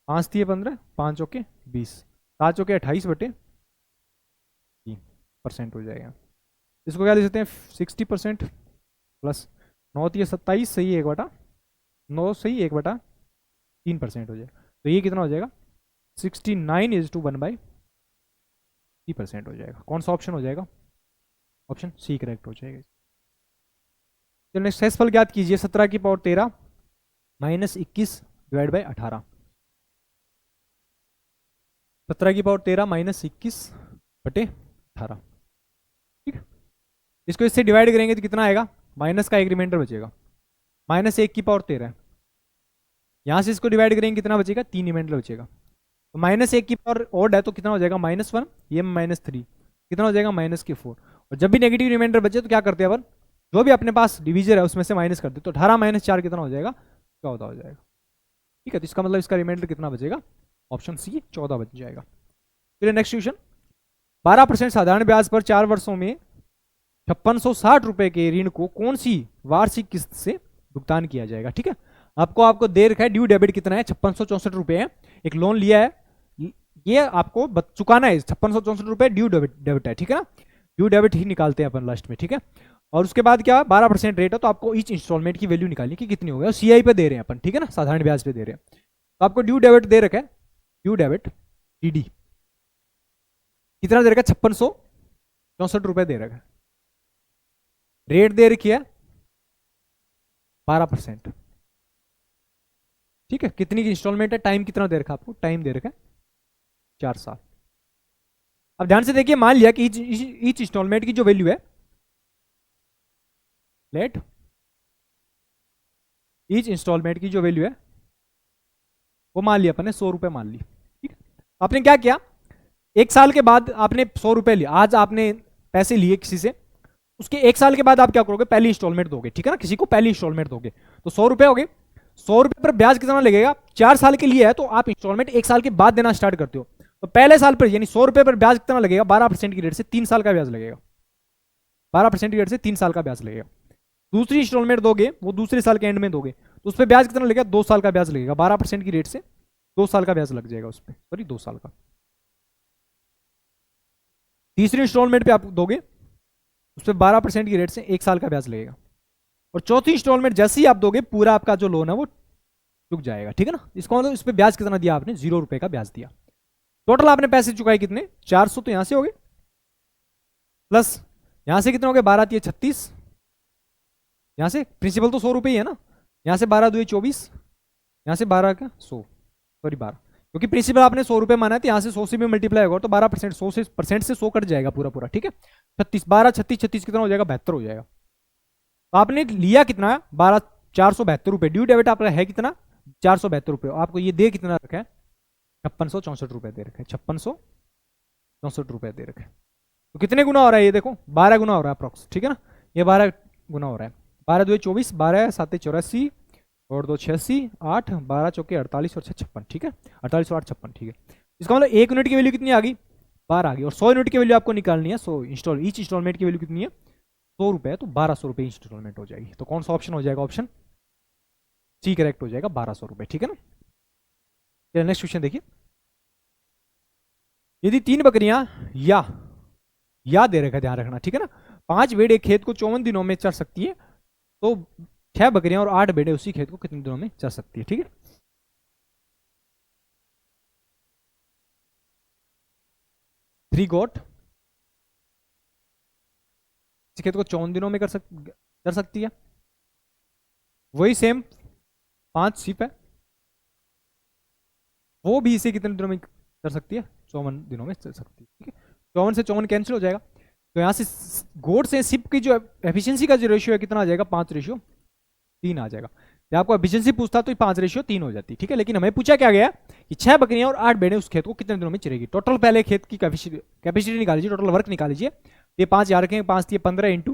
5 दिए 15, 5 ओके 20, 7 ओके 28 बटे 3% हो जाएगा। इसको क्या ले सकते हैं 60% प्लस 9 दिए 27 सही 1/9 सही 1/3% हो जाएगा, तो ये कितना हो जाएगा 69 = 1/3% हो जाएगा। कौन सा ऑप्शन हो जाएगा ऑप्शन सी करेक्ट हो जाएगा। तो नेक्स्ट शेषफल ज्ञात कीजिए 17 की पावर 13 माइनस 21 डिवाइड बाई 18। 17 की पावर 13 माइनस 21 बटे 18। ठीक है, इसको इससे डिवाइड करेंगे तो कितना आएगा, माइनस का एक रिमाइंडर बचेगा, माइनस 1 की पावर 13। यहां से इसको डिवाइड करेंगे कितना बचेगा, 3 रिमाइंडर बचेगा। तो माइनस 1 की पावर ऑड है तो कितना हो जाएगा, -1, ये -3, कितना हो जाएगा, -4। और जब भी नेगेटिव रिमाइंडर बचे तो क्या करते हैं अपन, जो भी अपने पास डिविजर है उसमें से माइनस करते, तो 18 - 4 कितना हो जाएगा, 14 हो जाएगा। ठीक है, तो इसका मतलब इसका रिमाइंडर कितना बचेगा, ऑप्शन सी 14 बच जाएगा। फिर नेक्स्ट क्वेश्चन, 12% साधारण ब्याज पर 4 वर्षों में 5660 रुपए के ऋण को कौन सी वार्षिक किस्त से भुगतान किया जाएगा। ठीक है, आपको दे रखा है ड्यू डेबिट कितना है, 5664 रुपए है, एक लोन लिया है, ये आपको चुकाना है 5664 रुपए, ड्यू डेबिट है। ठीक है ना, ड्यू डेबिट ही निकालते हैं अपन लास्ट में। ठीक है, और उसके बाद क्या, 12% रेट है, तो आपको ईच इंस्टॉलमेंट की वैल्यू निकालनी कि कितनी हो गई, सीआई पे दे रहे हैं अपन। ठीक है ना, साधारण ब्याज पे दे रहे हैं, तो आपको ड्यू डेबिट दे रखा है, ड्यू डेबिट डीडी कितना दे रखा है, 5664 रुपए दे रखा है, रेट दे रखी है 12%। ठीक है, कितनी की इंस्टॉलमेंट है, टाइम कितना दे रखा है आपको, टाइम दे रखा है 4 साल। अब ध्यान से देखिए, मान लिया कि ईच इंस्टॉलमेंट की जो वैल्यू है, लेट ईच इंस्टॉलमेंट की जो वैल्यू है वो मान लिया अपन ने 100 रुपए मान ली। ठीक है, आपने क्या किया, एक साल के बाद आपने 100 रुपए लिए, आज आपने पैसे लिए किसी से, उसके एक साल के बाद आप क्या करोगे, पहली इंस्टॉलमेंट दोगे। ठीक है ना, किसी को पहली इंस्टॉलमेंट दोगे, तो 100 रुपए हो गए, 100 रुपए पर ब्याज कितना लगेगा, 4 साल के लिए है, तो आप इंस्टॉलमेंट एक साल के बाद देना स्टार्ट करते हो, तो पहले साल पर यानी 100 रुपए पर ब्याज कितना लगेगा, 12% की रेट से 3 साल का ब्याज लगेगा, 12% की रेट से 3 साल का ब्याज लगेगा। दूसरी इंस्टॉलमेंट दोगे वो दूसरे साल के एंड में दोगे, तो उस पर ब्याज कितना लगेगा, 2 साल का ब्याज लगेगा, 12% की रेट से 2 साल का ब्याज लग जाएगा उस पर, सॉरी 2 साल का। तीसरी इंस्टॉलमेंट पे आप दोगे, उस पर 12% की रेट से 1 साल का ब्याज लगेगा, और चौथी इंस्टॉलमेंट जैसे ही आप दोगे पूरा आपका जो लोन है वो रुक जाएगा। ठीक है ना, इसका मतलब इस पर ब्याज कितना दिया आपने, 0 रुपए का ब्याज दिया। टोटल आपने पैसे चुकाए कितने, 400, तो यहां से हो गए, प्लस यहां से कितने हो गए, 12 दिए 36, यहां से प्रिंसिपल तो 100 रुपए ही है ना, यहां से 12 दुए 24, यहां से 12 का 100, सॉरी 12, क्योंकि प्रिंसिपल आपने 100 रुपए माना है, तो यहां से 100 से भी मल्टीप्लाई होगा तो 12%, 100 से परसेंट से 100 कट जाएगा पूरा पूरा। ठीक है, 36, 12, 36, 36 कितना हो जाएगा, 72 हो जाएगा। तो आपने लिया कितना, 12, 472 रुपए, ड्यू डेबिट आपका है कितना, 472 रुपए, आपको ये दे कितना रखा है, 5664 रुपए दे रखे, 5664 रुपए दे रखे। तो कितने गुना हो रहा है ये देखो, 12 गुना हो रहा है अप्रोक्स। ठीक है ना, ये 12 गुना हो रहा है, 12 दुए 24, 12 7 84, और 2 86, 8 12 चौके 48 और 6 56। ठीक है, 48 और 8 56। ठीक है, इसका मतलब 1 यूनिट की वैल्यू कितनी आ गई, 12 आ गई, और 100 यूनिट की वैल्यू आपको निकालनी है, 100 ईच इंस्टॉलमेंट की वैल्यू कितनी है, 100 रुपए, तो 1200 रुपए इंस्टॉलमेंट हो जाएगी। तो कौन सा ऑप्शन हो जाएगा, ऑप्शन सी करेक्ट हो जाएगा, 1200 रुपए। ठीक है ना, चलिए नेक्स्ट क्वेश्चन देखिए, यदि 3 बकरियां या दे रखा, ध्यान रखना। ठीक है ना, 5 भेड़ एक खेत को 54 दिनों में चर सकती है, तो 6 बकरियां और 8 भेड़े उसी खेत को कितने दिनों में चर सकती है। ठीक है, 3 गोट इस खेत को 54 दिनों में चर सकती है, वही सेम 5 सीप है, वो भी इसे कितने दिनों में कर सकती है, 54 दिनों में चल सकती है। ठीक है, 54 से 54 कैंसिल हो जाएगा, तो यहाँ से गोट से सिप की जो एफिशिएंसी का जो रेशियो है कितना आ जाएगा, 5:3 आ जाएगा। जब आपको एफिशिएंसी पूछता तो 5:3 हो जाती। ठीक है, लेकिन हमें पूछा क्या गया कि 6 बकरियां और 8 भेड़ें उस खेत को कितने दिनों में चरेगी। टोटल पहले खेत की कैपेसिटी निकाल लीजिए, टोटल वर्क निकाल लीजिए, ये 5 याद रखेंगे, 5 दिए 15 इंटू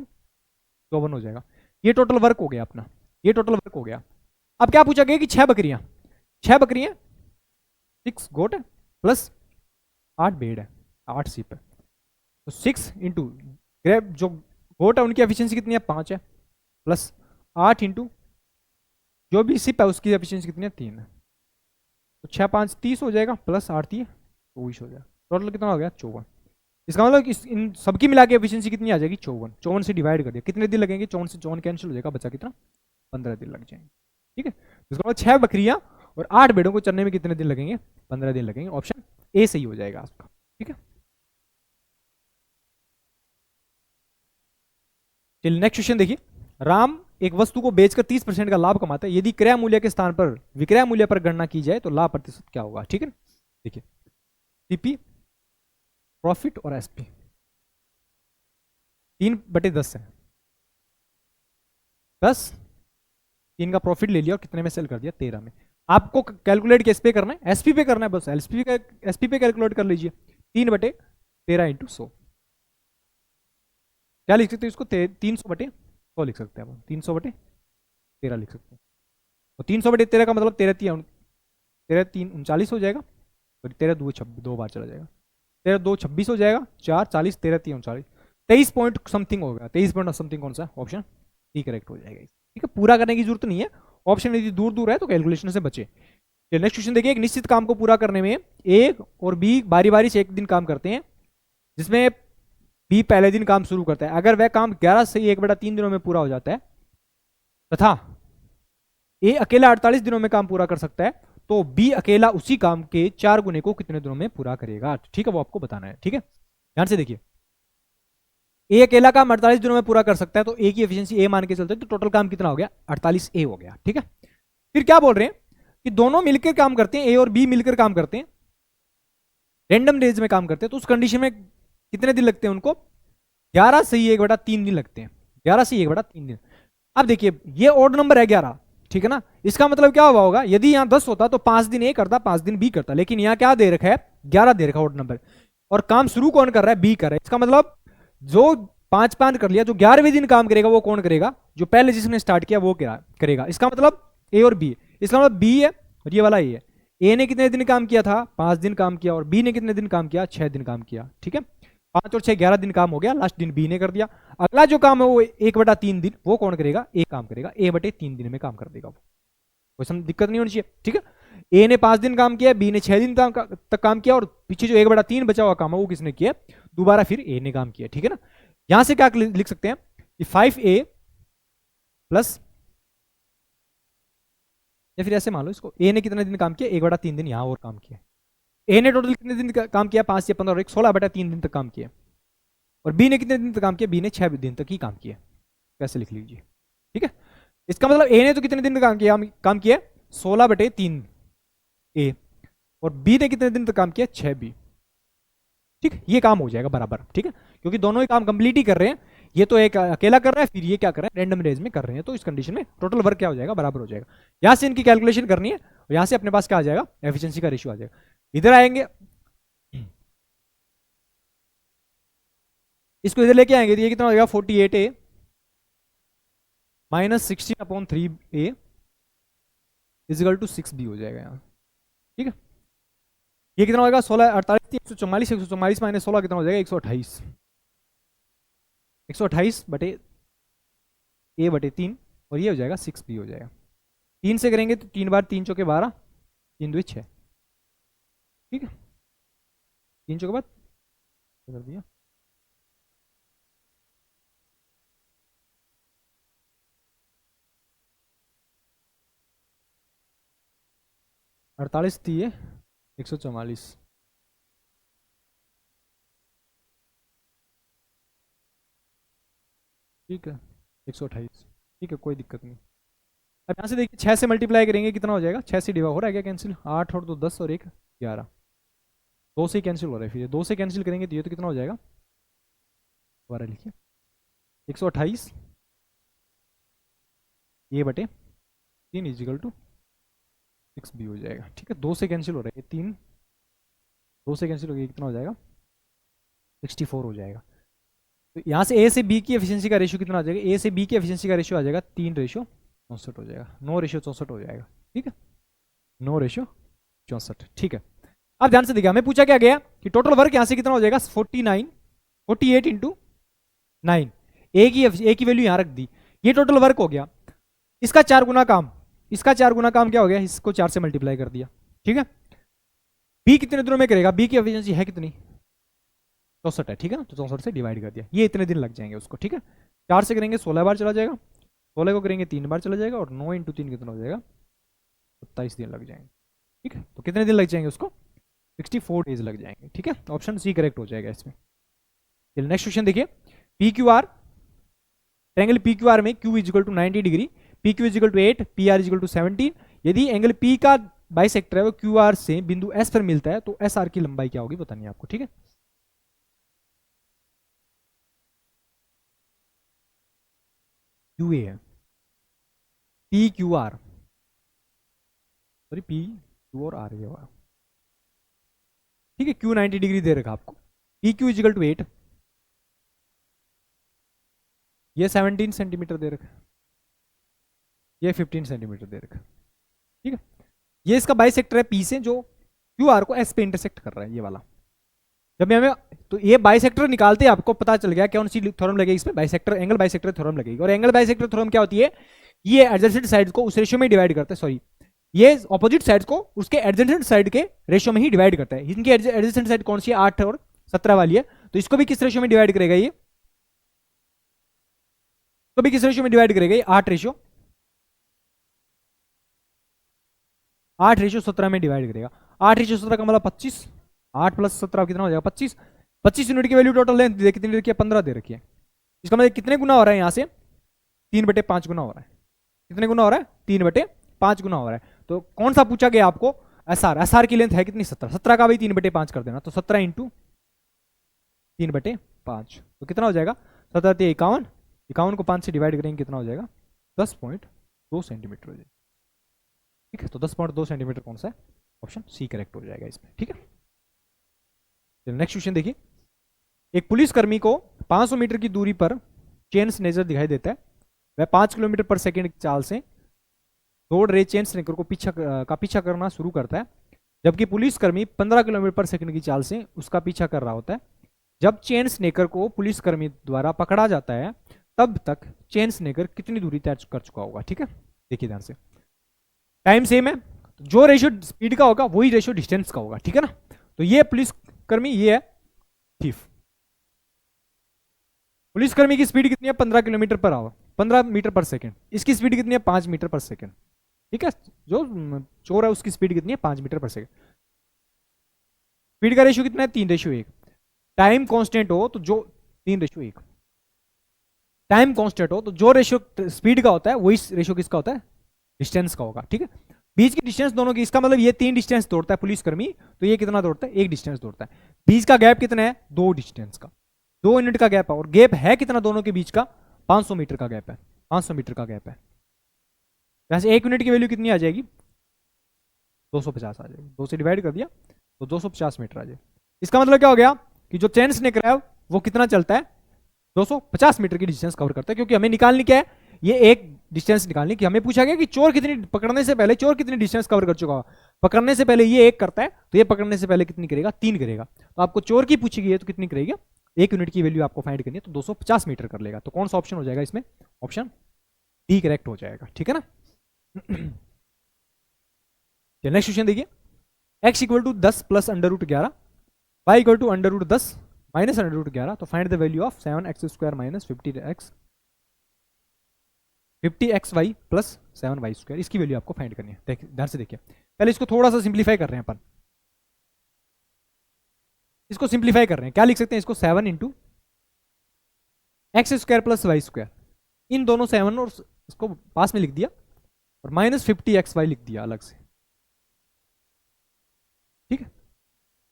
54 हो जाएगा, ये टोटल वर्क हो गया अपना, ये टोटल वर्क हो गया। अब क्या पूछा गया कि 6 बकरियां 6 गोट है प्लस 8 भेड़ है, 8 सीप है, तो 6 इंटू ग्रेप जो गोट है उनकी एफिशिएंसी कितनी है, 5 है, प्लस 8 इंटू जो भी सिप है उसकी एफिशिएंसी कितनी है, 3 है, तो 6 5 30 हो जाएगा, प्लस 8 3 24 हो जाएगा, टोटल कितना हो गया, 54। इसका मतलब इन सबकी मिला के एफिशिएंसी कितनी आ जाएगी, 54। 54 से डिवाइड कर दिया, कितने दिन लगेंगे, 54 से 54 कैंसिल हो जाएगा, बचा कितना, 15 दिन लग जाएंगे। ठीक है, इसका मतलब 6 बकरियां और 8 भेड़ों को चरने में कितने दिन लगेंगे, 15 दिन लगेंगे, ऑप्शन ए सही हो जाएगा आपका। ठीक है, 6 बकरियां और 8 भेड़ों को चरने में कितने दिन लगेंगे, 15 दिन लगेंगे, ऑप्शन ए सही हो जाएगा आपका। ठीक है, 6 बकरियां और 8 भेड़ों को चरने में कितने दिन लगेंगे, 15 दिन लगेंगे, ऑप्शन ए सही हो जाएगा आपका। ठीक है, चलिए नेक्स्ट क्वेश्चन देखिए। राम एक वस्तु को बेचकर 30% का लाभ कमाता है। यदि क्रय मूल्य के स्थान पर विक्रय मूल्य पर गणना की जाए तो लाभ प्रतिशत क्या होगा? ठीक है, देखिए सीपी, प्रॉफिट और एसपी 3/10 है। 10, 3 का प्रॉफिट ले लिया और कितने में सेल कर दिया? 13 में। आपको कैलकुलेट किस पे करना है? एसपी पे करना है, बस एसपी पे कैलकुलेट कर लीजिए। 3/13 इंटू 100 क्या लिख सकते हैं इसको? 300/100 लिख सकते हैं हम। 300/13 लिख सकते हैं। तो 300/13 का मतलब 13×3 39 हो जाएगा। और 13×2 बार चला जाएगा। 13×2 26 हो जाएगा। 4 40 13×3 39 23 पॉइंट समथिंग होगा। 23 पॉइंट समथिंग कौन सा? ऑप्शन सी करेक्ट हो जाएगा। ठीक है, पूरा करने की जरूरत नहीं है। ऑप्शन यदि दूर दूर है तो कैलकुलेशन से बचे। नेक्स्ट क्वेश्चन देखिए। एक निश्चित काम को पूरा करने में ए और बी बारी बारी से एक दिन काम करते हैं, जिसमें बी पहले दिन काम शुरू करता है। अगर वह काम 11 से 1/3 दिनों में पूरा हो जाता है तथा ए अकेला 48 दिनों में काम पूरा कर सकता है, तो बी अकेला उसी काम के 4 गुने को कितने दिनों में पूरा करेगा? ठीक है, वो आपको बताना है। ठीक है, ध्यान से देखिए। ए अकेला काम 48 दिनों में पूरा कर सकता है, तो ए की एफिशिएंसी ए मान के चलते हैं, तो टोटल काम कितना हो गया? 48 हो गया। ठीक है, फिर क्या बोल रहे हैं कि दोनों मिलकर काम करते हैं, ए और बी मिलकर काम करते हैं, रैंडम डेज में काम करते हैं, तो उस कंडीशन में कितने दिन लगते हैं उनको? 11 से 1/3 दिन लगते हैं। 11 से 1/3 दिन। अब देखिए ये ऑड नंबर है 11, ठीक है ना। इसका मतलब क्या हुआ होगा? यदि यहां 10 होता तो 5 दिन ए करता, 5 दिन बी करता, लेकिन यहां क्या दे रखा है? 11 दे रखा ऑड नंबर। और काम शुरू कौन कर रहा है? बी कर रहा है। इसका मतलब जो 5 कर लिया, जो 11वें दिन काम करेगा वो कौन करेगा? जो पहले जिसने स्टार्ट किया वो करेगा। इसका मतलब ए और बी। इसका मतलब बी है और ये वाला ए है। ए ने कितने दिन काम किया था? 5 दिन काम किया। और बी ने कितने दिन काम किया? 6 दिन काम किया। ठीक है, 5 और 6 11 दिन काम हो गया। लास्ट दिन बी ने कर दिया। अगला जो काम है वो 1/3 दिन, वो कौन करेगा? ए काम करेगा। A/3 दिन में काम कर देगा वो। कोई दिक्कत नहीं होनी चाहिए। ठीक है, ए ने 5 दिन काम किया, बी ने 6 दिन तक काम किया, और पीछे जो 1/3 बचा हुआ काम है वो किसने किया? दोबारा फिर ए ने काम किया। ठीक है ना। यहां से क्या लिख सकते हैं कि 5A प्लस, या फिर ऐसे मान लो इसको, ए ने कितने दिन काम किया? 1/3 दिन यहां और काम किया। ए ने टोटल कितने दिन काम किया? 5 से 15 और 1 16/3 दिन तक काम किया। और बी ने कितने दिन तक काम किया? बी ने 6 दिन तक ही काम किया। कैसे लिख लीजिए। ठीक है, इसका मतलब ए ने तो कितने दिन तक काम किया? 16/3 ए। और बी ने कितने दिन तक काम किया? 6 बी। ठीक, ये काम हो जाएगा बराबर। ठीक है, क्योंकि दोनों ही काम कंप्लीट ही कर रहे हैं। ये तो एक अकेला कर रहा है, फिर ये क्या कर रहा है? रैंडम रेंज में कर रहे हैं। तो इस कंडीशन में टोटल वर्क क्या हो जाएगा? बराबर हो जाएगा। यहां से इनकी कैलकुलेशन करनी है और यहां से अपने पास क्या आ जाएगा? एफिशिएंसी का रेशियो आ जाएगा। इधर आएंगे, इसको इधर लेके आएंगे तो ये कितना हो जाएगा? 48A minus 16/3A is equal to 6B हो जाएगा यहाँ। ठीक है, ये कितना होगा? 16 48 144 144 माइनस 16 कितना हो जाएगा? 128। 128/A/3 और ये हो जाएगा 6B हो जाएगा। 3 से करेंगे तो 3 बार 3 चौके 12, 3 2 6। ठीक है, 3 चौके बाद कर दिया, 48 दिए 144। ठीक है, 128। ठीक है, कोई दिक्कत नहीं। अब यहाँ से देखिए 6 से मल्टीप्लाई करेंगे कितना हो जाएगा? 6 से डिवाइड हो रहा है क्या? कैंसिल 8 और 2 10 और 1 11। 2 से कैंसिल हो रहा है। फिर 2 से कैंसिल करेंगे तो ये तो कितना हो जाएगा? दोबारा लिखिए, 128 A/3 इजिकल टू 6B हो जाएगा। ठीक है, 2 से कैंसिल हो रहा है, 3 2 से कैंसिल हो गया, कितना हो जाएगा? 64 हो जाएगा। तो यहाँ से ए से बी की एफिशिएंसी का रेशियो कितना आ जाएगा? ए से बी की एफिशिएंसी का रेशियो आ जाएगा 3:64 हो जाएगा। 9:64 हो जाएगा। ठीक है, 9:64। ठीक है, अब ध्यान से देखिए, हमें पूछा क्या गया कि टोटल वर्क यहाँ से कितना हो जाएगा? 48 इंटू 9। ए की वैल्यू यहाँ रख दी, ये टोटल वर्क हो गया। इसका 4 गुना काम, इसका 4 गुना काम क्या हो गया? इसको 4 से मल्टीप्लाई कर दिया। ठीक है, बी कितने दिनों में करेगा? बी की एफिशिएंसी है कितनी? 64 है। ठीक है ना, तो 64 से डिवाइड कर दिया, ये इतने दिन लग जाएंगे उसको। ठीक है, 4 से करेंगे 16 बार चला जाएगा, 16 को करेंगे 3 बार चला जाएगा, और 9 इंटू 3 कितना हो जाएगा? 27 दिन लग जाएंगे। ठीक है, तो कितने दिन लग जाएंगे उसको? 64 डेज लग जाएंगे। ठीक है, ऑप्शन सी करेक्ट हो जाएगा इसमें। चलिए नेक्स्ट क्वेश्चन देखिए। PQR triangle P Q R में Q is equal to 90 degree, P Q is equal to 8, P R is equal to 17। यदि एंगल पी का बाइसेक्टर है वो क्यू आर से बिंदु एस पर मिलता है तो एस आर की लंबाई क्या होगी बतानी है आपको, ठीक है। क्यू ए है, P Q are, sorry P Q और आर ये हुआ, ठीक है। क्यू 90 डिग्री दे रखा आपको, पी क्यू इजिकल टू 8, ये 17 सेंटीमीटर दे रखा, ये 15 सेंटीमीटर दे रखा, ठीक है। ये इसका बाइसेक्टर है पी से जो क्यू आर को एस पे इंटरसेक्ट कर रहा है, ये वाला। जब हमें तो ये बाइसेक्टर निकालते हैं आपको पता चल गया कौन सी थ्योरम लगेगी इसमें, बाइसेक्टर एंगल बाइसेक्टर थ्योरम लगेगी। और एंगल बाइसेक्टर थ्योरम क्या होती है, ये एडजेसेंट साइड को उस रेशियो में डिवाइड करता है, सॉरी ये ऑपोजिट साइड को उसके एडजेसेंट साइड के रेशियो में ही डिवाइड करता है। इनकी एडजेसेंट साइड कौन सी है, 8 और 17 वाली है, तो इसको भी किस रेशियो में डिवाइड करेगा, ये तो भी किस रेशियो में डिवाइड करेगा, ये 8 रेशियो 17 में डिवाइड करेगा। 8 रेशियो 17 का मतलब 25, 8 प्लस 17 कितना हो जाएगा 25। 25 यूनिट की वैल्यू टोटल लेंथ कितनी दे रखी है, 15 दे रखी है। इसका मतलब कितने गुना हो रहा है यहाँ से, 3/5 गुना हो रहा है। कितने गुना हो रहा है, 3/5 गुना हो रहा है। तो कौन सा पूछा गया आपको, एस आर की लेंथ है कितनी 17, 17 का भाई 3/5 कर देना, तो 17 इंटू 3/5 तो कितना हो जाएगा 17 51, 51 को 5 से डिवाइड करेंगे कितना हो जाएगा 10.2 सेंटीमीटर हो जाएगा, ठीक है। तो 10.2 सेंटीमीटर कौन सा है, ऑप्शन सी करेक्ट हो जाएगा इसमें, ठीक है। नेक्स्ट क्वेश्चन देखिए, एक पुलिसकर्मी को 500 मीटर की दूरी पर चेन स्नेचर दिखाई देता है, वह 5 किलोमीटर पर सेकंड की चाल से दौड़ रहे चेन स्नेकर को पीछा करना शुरू करता है, जबकि पुलिसकर्मी 15 किलोमीटर पर सेकंड की चाल से उसका पीछा कर रहा होता है। जब चेन स्नेकर को पुलिसकर्मी द्वारा पकड़ा जाता है तब तक चेन स्नेकर कितनी दूरी तय कर चुका होगा, ठीक है। देखिए ध्यान से, टाइम सेम है, जो रेशियो स्पीड का होगा वही रेशियो डिस्टेंस का होगा, ठीक है ना। तो ये पुलिसकर्मी, ये है थीफ। पुलिसकर्मी की स्पीड कितनी है 15 किलोमीटर पर आवर, 15 मीटर पर सेकंड। इसकी स्पीड कितनी है 5 मीटर पर सेकंड, ठीक है। जो चोर है उसकी स्पीड कितनी है 5 मीटर पर सेकंड। स्पीड का रेशियो कितना है 3:1। टाइम कांस्टेंट हो तो जो 3:1, टाइम कांस्टेंट हो तो जो रेशियो स्पीड का होता है वही रेशियो किसका होता है, डिस्टेंस का होगा, ठीक है। बीच की डिस्टेंस दोनों की, इसका मतलब ये 3 डिस्टेंस दौड़ता है पुलिसकर्मी, तो ये कितना दौड़ता है 1 डिस्टेंस दौड़ता है। बीच का गैप कितना है 2 डिस्टेंस का, 2 यूनिट का गैप है। और गैप है कितना दोनों के बीच का, 500 मीटर का गैप है, 500 मीटर का गैप है। वैसे 1 यूनिट की वैल्यू कितनी आ जाएगी 250 आ जाएगी, 2 से डिवाइड कर दिया तो 250 मीटर आ जाएगी। इसका मतलब क्या हो गया कि जो चेन स्नेकर है वो कितना चलता है 250 मीटर की डिस्टेंस कवर करता है, क्योंकि हमें निकालनी क्या है, ये एक डिस्टेंस निकालनी कि हमें पूछा गया कि चोर कितनी, पकड़ने से पहले चोर कितनी डिस्टेंस कवर कर चुका होगा। पकड़ने से पहले ये 1 करता है तो ये पकड़ने से पहले कितनी करेगा 3 करेगा। तो आपको चोर की पूछी गई है तो कितनी करेगा, 1 यूनिट की वैल्यू आपको फाइंड करनी है तो 250 मीटर कर लेगा। तो कौन सा ऑप्शन हो जाएगा इसमें, ऑप्शन डी करेक्ट हो जाएगा, ठीक है ना। नेक्स्ट क्वेश्चन देखिए, x equal to 10 plus √11, y equal to √10 minus √11, तो find the value of 7x² minus 50xy plus 7y²। इसकी वैल्यू आपको फाइंड करनी है। ध्यान से देखिए, पहले इसको थोड़ा सा सिंप्लीफाई कर रहे हैं अपन, इसको सिंप्लीफाई कर रहे हैं, क्या लिख सकते हैं इसको 7 इंटू x² प्लस y², इन दोनों 7 और इसको पास में लिख दिया और माइनस 50xy लिख दिया अलग से, ठीक है।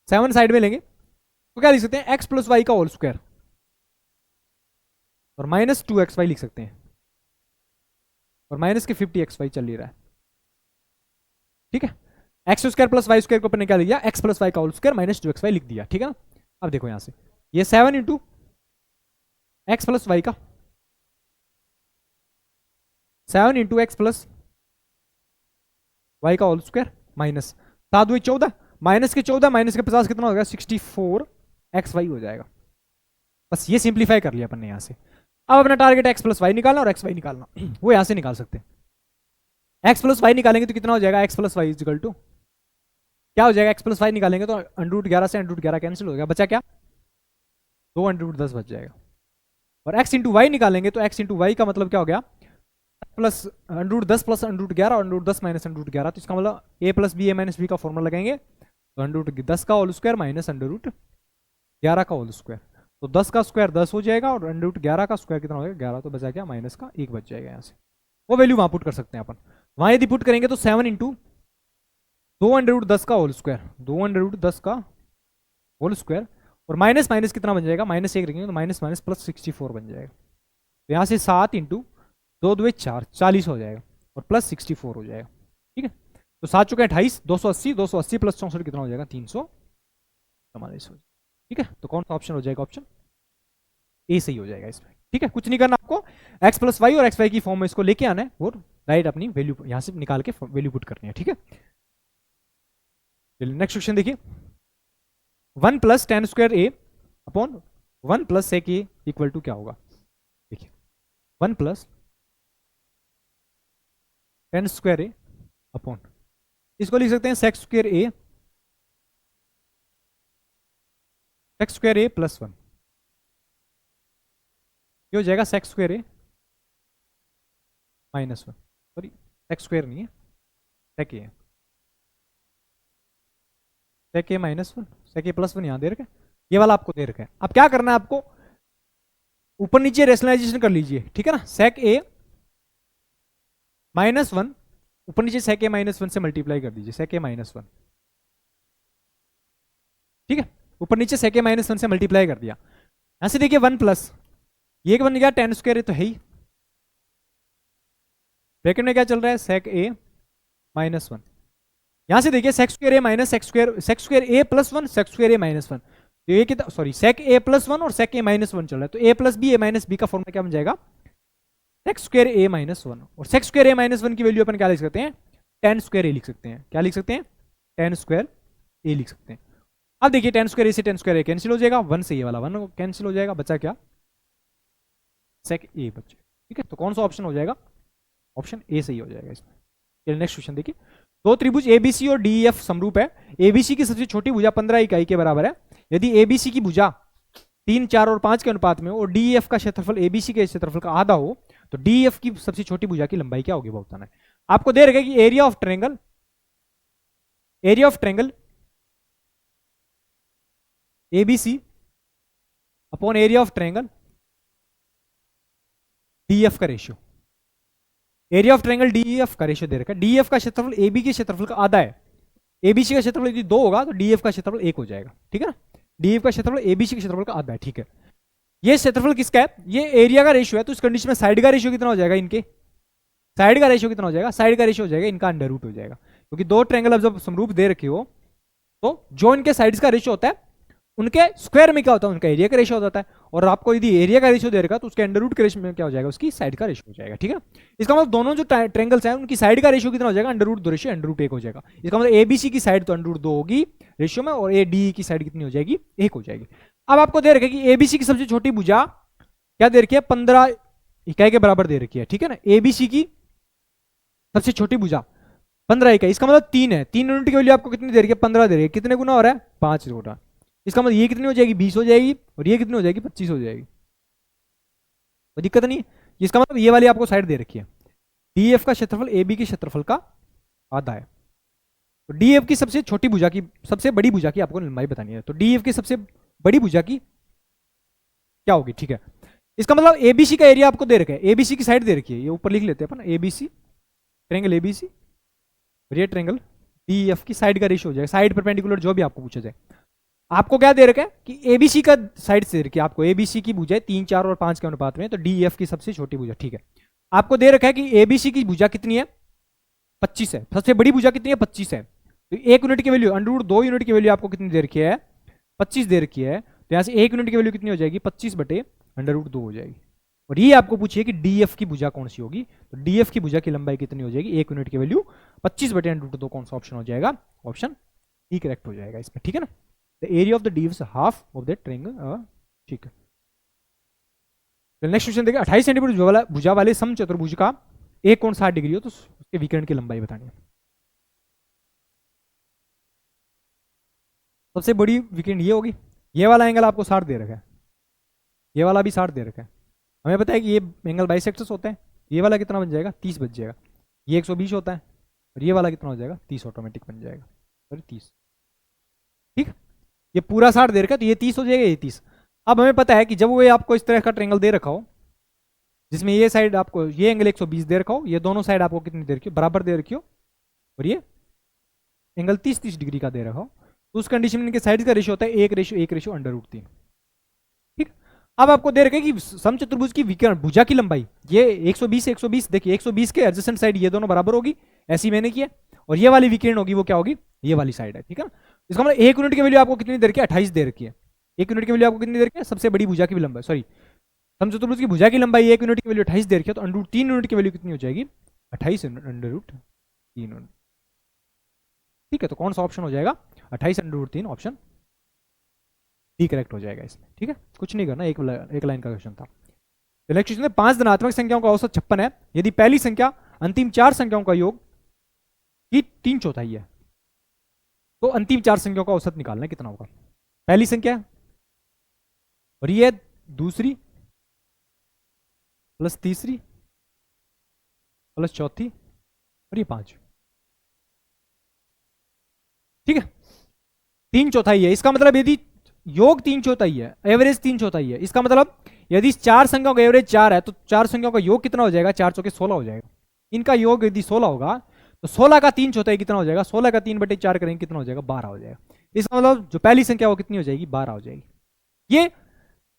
7 साइड में लेंगे तो क्या लिख सकते हैं x प्लस वाई का होल स्क्वायर और माइनस 2xy लिख सकते हैं, और माइनस के 50xy चल ही रहा है, ठीक है। x² प्लस y² को अपन ने क्या लिख दिया, x प्लस वाई का होल स्क्वायर माइनस 2xy लिख दिया, ठीक है ना। अब देखो यहां से ये 7 इंटू एक्स प्लस वाई का, 7 इंटू एक्स प्लस वाई का होल स्क्वायर माइनस 7 2 14, माइनस के 14 माइनस के 50 कितना हो गया 64xy हो जाएगा। बस ये सिंप्लीफाई कर लिया अपन ने यहां से। अब अपना टारगेट x प्लस वाई निकालना और एक्स वाई निकालना, वो यहां से निकाल सकते हैं। x प्लस वाई निकालेंगे तो कितना हो जाएगा, x plus Y equal to क्या हो जाएगा, x प्लस वाई निकालेंगे तो √11 से √11 कैंसिल हो गया, बचा क्या 2 √10 बच जाएगा। और x इंटू वाई निकालेंगे तो x इंटू वाई का मतलब क्या हो गया, प्लस √10 प्लस √11 और √10 माइनस √11, तो इसका मतलब a plus B A minus B का फॉर्मूला लगाएंगे तो √10 का होल स्क्वायर माइनस √11 का होल स्क्वायर। तो 10 का स्क्वायर 10 हो जाएगा और अंडर रूट 11 का स्क्वायर कितना हो जाएगा 11, तो बचा क्या माइनस का 1 बच जाएगा यहाँ से। वो वैल्यू वहां पुट कर सकते हैं अपन। वहां यदि पुट करेंगे तो 7 इंटू 2 अंडर रूट 10 का होल स्क्वायर, 2 अंडर रूट 10 का होल स्क्वायर, और माइनस माइनस कितना बन जाएगा, माइनस 1 रखेंगे तो माइनस माइनस प्लस 64 बन जाएगा। तो यहाँ से 7 इंटू 2 2 4 40 हो जाएगा और प्लस 64 हो जाएगा। ठीक है, तो 7 चुके 28, 280, 280 प्लस 64 कितना हो जाएगा 344 हो जाएगा। ठीक है, तो कौन सा ऑप्शन हो जाएगा, ऑप्शन ए सही हो जाएगा इसमें। ठीक है, कुछ नहीं करना आपको, एक्स प्लस वाई और एक्स वाई की फॉर्म में इसको लेके आना है और राइट अपनी वैल्यू यहां से निकाल के वैल्यू पुट करनी है। ठीक है, चलिए नेक्स्ट क्वेश्चन देखिए। 1 plus tan square A upon 1 plus sec A equal to क्या होगा। देखिए 1 plus tan square A upon, इसको लिख सकते हैं sec square A, sec square A plus 1, ये हो जाएगा sec square A minus 1, sorry sec square नहीं है, सेक ए, सेक ए माइनस 1, सेक ए प्लस 1 यहां दे रखा है, ये वाला आपको दे रखा है। अब क्या करना है आपको, ऊपर नीचे रेशनलाइजेशन कर लीजिए। ठीक है ना, सेक ए माइनस 1, ऊपर नीचे सेक ए माइनस 1 से मल्टीप्लाई कर दीजिए, सेक ए माइनस 1। ठीक है, ऊपर नीचे सेक ए माइनस 1 से मल्टीप्लाई कर दिया। यहां से देखिए 1 प्लस ये बन गया टेन स्क्वायर ए तो है ही, ब्रैकेट में क्या चल रहा है सेक ए माइनस 1। यहां से देखिए सेक square A minus sec square A plus 1, sec square A minus 1, तो ये कितना, सॉरी सेक ए प्लस 1 और सेक ए माइनस 1 चल रहा है, तो ए plus B A minus B का फॉर्मूला क्या बन जाएगा सेक स्क्वायर ए माइनस 1, और सेक स्क्वायर ए माइनस 1 की वैल्यू अपन क्या लिख सकते हैं, टेन स्क्वायर ए लिख सकते हैं। क्या लिख सकते हैं, टेन स्क्वायर ए लिख सकते हैं। अब देखिए टेन स्क्वायर ए से टेन स्क्वायर ए कैंसिल हो जाएगा, 1 से ये वाला 1 कैंसिल हो जाएगा, बचा क्या सेक ए बचे। ठीक है, तो कौन सा ऑप्शन हो जाएगा, ऑप्शन ए सही हो जाएगा इसमें। चलिए नेक्स्ट क्वेश्चन देखिए। दो त्रिभुज एबीसी और डीईएफ समरूप है, एबीसी की सबसे छोटी भुजा 15 इकाई के बराबर है। यदि एबीसी की भुजा 3, 4 और 5 के अनुपात में हो और डीईएफ का क्षेत्रफल एबीसी के क्षेत्रफल का आधा हो, तो डीईएफ की सबसे छोटी भुजा की लंबाई क्या होगी वो बताना है। आपको दे रखा है कि area of triangle, area of triangle ABC upon area of triangle DF का ratio, area of triangle DF का रेशियो दे रखा है। डीएफ का क्षेत्रफल एबी के क्षेत्रफल का आधा है, एबीसी का क्षेत्रफल यदि 2 होगा तो डीएफ का क्षेत्रफल 1 हो जाएगा। ठीक है ना, डीएफ का क्षेत्रफल एबीसी के क्षेत्रफल का आधा है। ठीक है, ये क्षेत्रफल किसका है, ये एरिया का रेशियो है, तो इस कंडीशन में साइड का रेशियो कितना हो जाएगा, इनके साइड का रेशियो कितना हो जाएगा, साइड का रेशियो हो जाएगा इनका अंडर रूट हो जाएगा, क्योंकि दो ट्रायंगल अब जब समरूप दे रखे हो तो जो इनके साइड्स का रेशियो होता है उनके स्क्वायर में क्या होता है, उनका एरिया का रेशियो हो जाता है। और आपको यदि एरिया का रेशियो दे रखा तो उसके अंडर रूट के रेशियो में क्या हो जाएगा, उसकी साइड का रेशियो हो जाएगा। ठीक है, इसका मतलब दोनों जो ट्रायंगल्स हैं उनकी साइड का रेशियो कितना हो जाएगा, under root 2 ratio under root 1 हो जाएगा। इसका मतलब एबीसी की साइड तो अंडर रूट 2 होगी रेशियो में, और ए डी की साइड कितनी हो जाएगी, 1 हो जाएगी। अब आपको दे रखा है कि एबीसी की सबसे छोटी भुजा क्या दे रखी है, 15 इकाई के बराबर दे रखी है। ठीक है ना, एबीसी की सबसे छोटी भुजा 15 इकाई, इसका मतलब 3 है, 3 यूनिट की वैल्यू आपको कितनी दे रही है, 15 दे रही है, कितने गुना हो रहा है 5 गुना। इसका मतलब ये कितनी हो जाएगी 20 हो जाएगी, और ये कितनी हो जाएगी 25 हो जाएगी, कोई दिक्कत नहीं। इसका मतलब ये वाली आपको साइड दे रखी है, डीएफ का क्षेत्रफल एबी के क्षेत्रफल का आधा है, तो डीएफ की सबसे छोटी भुजा की सबसे बड़ी भुजा की आपको लंबाई बतानी है, तो डीएफ की सबसे बड़ी भुजा की क्या होगी। ठीक है, इसका मतलब एबीसी का एरिया आपको दे रखा है, एबीसी की साइड दे रखी है, ये ऊपर लिख लेते हैं अपन, एबीसी ट्रायंगल एबीसी और ये ट्रायंगल डीएफ की साइड का रेशियो हो जाएगा, साइड परपेंडिकुलर जो भी आपको पूछा जाए। आपको क्या दे रखा है कि एबीसी का साइड से रखी है, आपको एबीसी की भुजा 3, 4 और 5 के अनुपात में, तो डीएफ की सबसे छोटी भुजा। ठीक है, आपको दे रखा है कि एबीसी की भुजा कितनी है 25 है, सबसे बड़ी भुजा कितनी है 25 है, तो 1 यूनिट की वैल्यू अंडर रूट 2 यूनिट की वैल्यू आपको कितनी दे रखी है 25 दे रखी है, तो यहां से 1 यूनिट की वैल्यू कितनी हो जाएगी 25 बटे अंडर रूट 2 हो जाएगी। और ये आपको पूछिए कि डीएफ की भुजा कौन सी होगी, तो डीएफ की भुजा की लंबाई कितनी हो जाएगी, 1 यूनिट की वैल्यू 25 बटे अंडर रूट 2, कौन सा ऑप्शन हो जाएगा, ऑप्शन डी करेक्ट हो जाएगा इसमें। ठीक है ना, the area of the DF is half of the triangle. ठीक है, नेक्स्ट क्वेश्चन देखिए। 28 सेंटीमीटर भुजा वाले समचतुर्भुज का एक कोण 60 डिग्री हो तो उसके विकर्ण की लंबाई बतानी है। सबसे बड़ी विकर्ण ये होगी, ये वाला एंगल आपको 60 दे रखा है, ये वाला भी 60 दे रखा है, हमें पता है कि ये एंगल बाइसेक्टर्स होते हैं, ये वाला कितना बन जाएगा 30 बच जाएगा, ये 120 होता है, और ये वाला कितना हो जाएगा 30 ऑटोमेटिक बन जाएगा, सॉरी 30। ठीक, ये पूरा 60 दे रखा है तो ये 30 हो जाएगा, ये 30। अब हमें पता है कि जब वो आपको इस तरह का ट्रेंगल दे रखा हो, जिसमें ये साइड आपको ये एंगल 120 दे रखा हो, ये दोनों साइड आपको कितनी दे रखी हो, बराबर दे रखी हो, और ये एंगल 30-30 डिग्री का दे रखा हो, तो उस कंडीशन में इनके साइड का रेशियो होता है 1:1 √3। ठीक। अब आपको दे रखा है कि समचतुर्भुज की विकर्ण भुजा की लंबाई ये 120 देखिए 120 के एडजेसेंट साइड ये दोनों बराबर होगी, ऐसी मैंने किया, और ये वाली विकर्ण होगी वो क्या होगी, ये वाली साइड है। ठीक है, इसका मतलब 1 यूनिट की वैल्यू आपको कितनी दे रखी है, 28 दे रखी है। 1 यूनिट की वैल्यू आपको कितनी दे रखी है, सबसे बड़ी भुजा की लंबाई, सॉरी समचतुर्भुज की भुजा की लंबाई 1 यूनिट की वैल्यू 28 दे रखी है, तो √3 यूनिट की वैल्यू कितनी हो जाएगी, 28 √3। ठीक है, तो कौन सा ऑप्शन हो जाएगा, 28 √3, ऑप्शन डी करेक्ट हो जाएगा इसमें। ठीक है, कुछ नहीं करना, एक लाइन का क्वेश्चन था। तो नेक्स्ट क्वेश्चन है, 5 धनात्मक संख्याओं का औसत 56 है, यदि पहली संख्या अंतिम 4 संख्याओं का योग की 3/4 है, तो अंतिम 4 संख्याओं का औसत निकालना है, कितना होगा। पहली संख्या और ये दूसरी प्लस तीसरी प्लस चौथी और ये 5। ठीक है, 3/4 है, इसका मतलब यदि योग 3/4 है, एवरेज 3/4 है, इसका मतलब यदि 4 संख्याओं का एवरेज 4 है, तो 4 संख्याओं का योग कितना हो जाएगा, 4 चौके 16 हो जाएगा। इनका योग यदि 16 होगा, तो 16 का 3/4 कितना हो जाएगा, 16 का 3/4 करेंगे कितना हो जाएगा, 12 हो जाएगा। इसका मतलब जो पहली संख्या वो कितनी हो जाएगी, 12 हो जाएगी। ये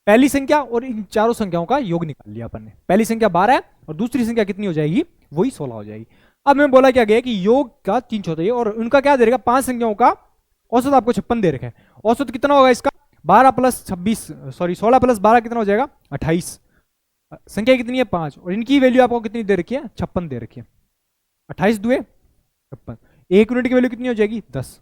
पहली संख्या और इन चारों संख्याओं का योग निकाल लिया अपन ने। पहली संख्या 12 है और दूसरी संख्या कितनी हो जाएगी, वही 16 हो जाएगी। अब मैं बोला क्या गया कि योग का 3/4 और उनका क्या दे रखा, 5 संख्याओं का औसत आपको 56 दे रखा है। औसत कितना होगा इसका, 12 प्लस 26 सॉरी 16 प्लस 12 कितना हो जाएगा, 28। संख्या कितनी है, 5, और इनकी वैल्यू आपको कितनी दे रखी है, 56 दे रखी है। 28 दुए 56, 1 यूनिट की वैल्यू कितनी हो जाएगी, 10।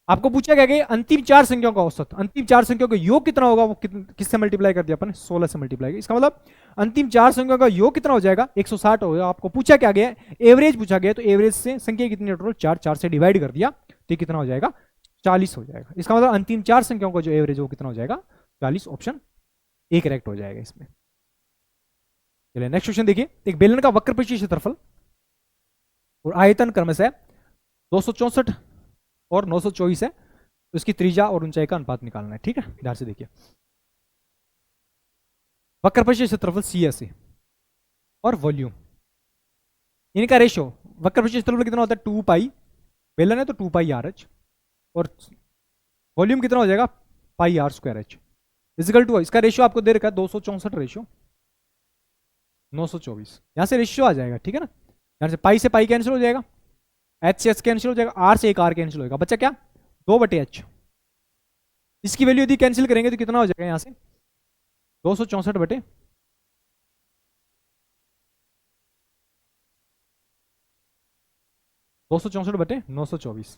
आपको पूछा गया कि अंतिम 4 संख्याओं का औसत, अंतिम 4 संख्याओं का योग कितना होगा, वो किससे मल्टीप्लाई कर दिया अपन, 16 से मल्टीप्लाई। इसका मतलब अंतिम 4 संख्याओं का योग कितना हो जाएगा, 160 होगा। आपको पूछा क्या गया, एवरेज पूछा गया, तो एवरेज से संख्या कितनी टोटल 4, 4 से डिवाइड कर दिया, तो कितना हो जाएगा, 40 हो जाएगा। इसका मतलब अंतिम 4 संख्याओं का जो एवरेज वो कितना हो जाएगा, 40। ऑप्शन ए करेक्ट हो जाएगा इसमें। चलिए नेक्स्ट क्वेश्चन देखिए, एक बेलन का वक्र पृष्ठीय क्षेत्रफल और आयतन क्रमशः 264 और 924 है, तो इसकी त्रिज्या और ऊंचाई का अनुपात निकालना है। ठीक है, ध्यान से देखिए, वक्र पृष्ठीय क्षेत्रफल CS और वॉल्यूम, इनका रेशियो, वक्र पृष्ठीय क्षेत्रफल कितना होता है 2 पाई, बेलन है तो 2 पाई RH, और वॉल्यूम कितना हो जाएगा पाई r²h इजिकल टू, इसका रेशियो आपको दे रखा है 264 रेशियो 924, यहां से रेशियो आ जाएगा। ठीक है ना, यहां से पाई कैंसिल हो जाएगा, H से H कैंसिल हो जाएगा, R से एक R कैंसिल होगा, बच्चा क्या 2/H। इसकी वैल्यू यदि कैंसिल करेंगे तो कितना हो जाएगा, यहां से 264 बटे 924।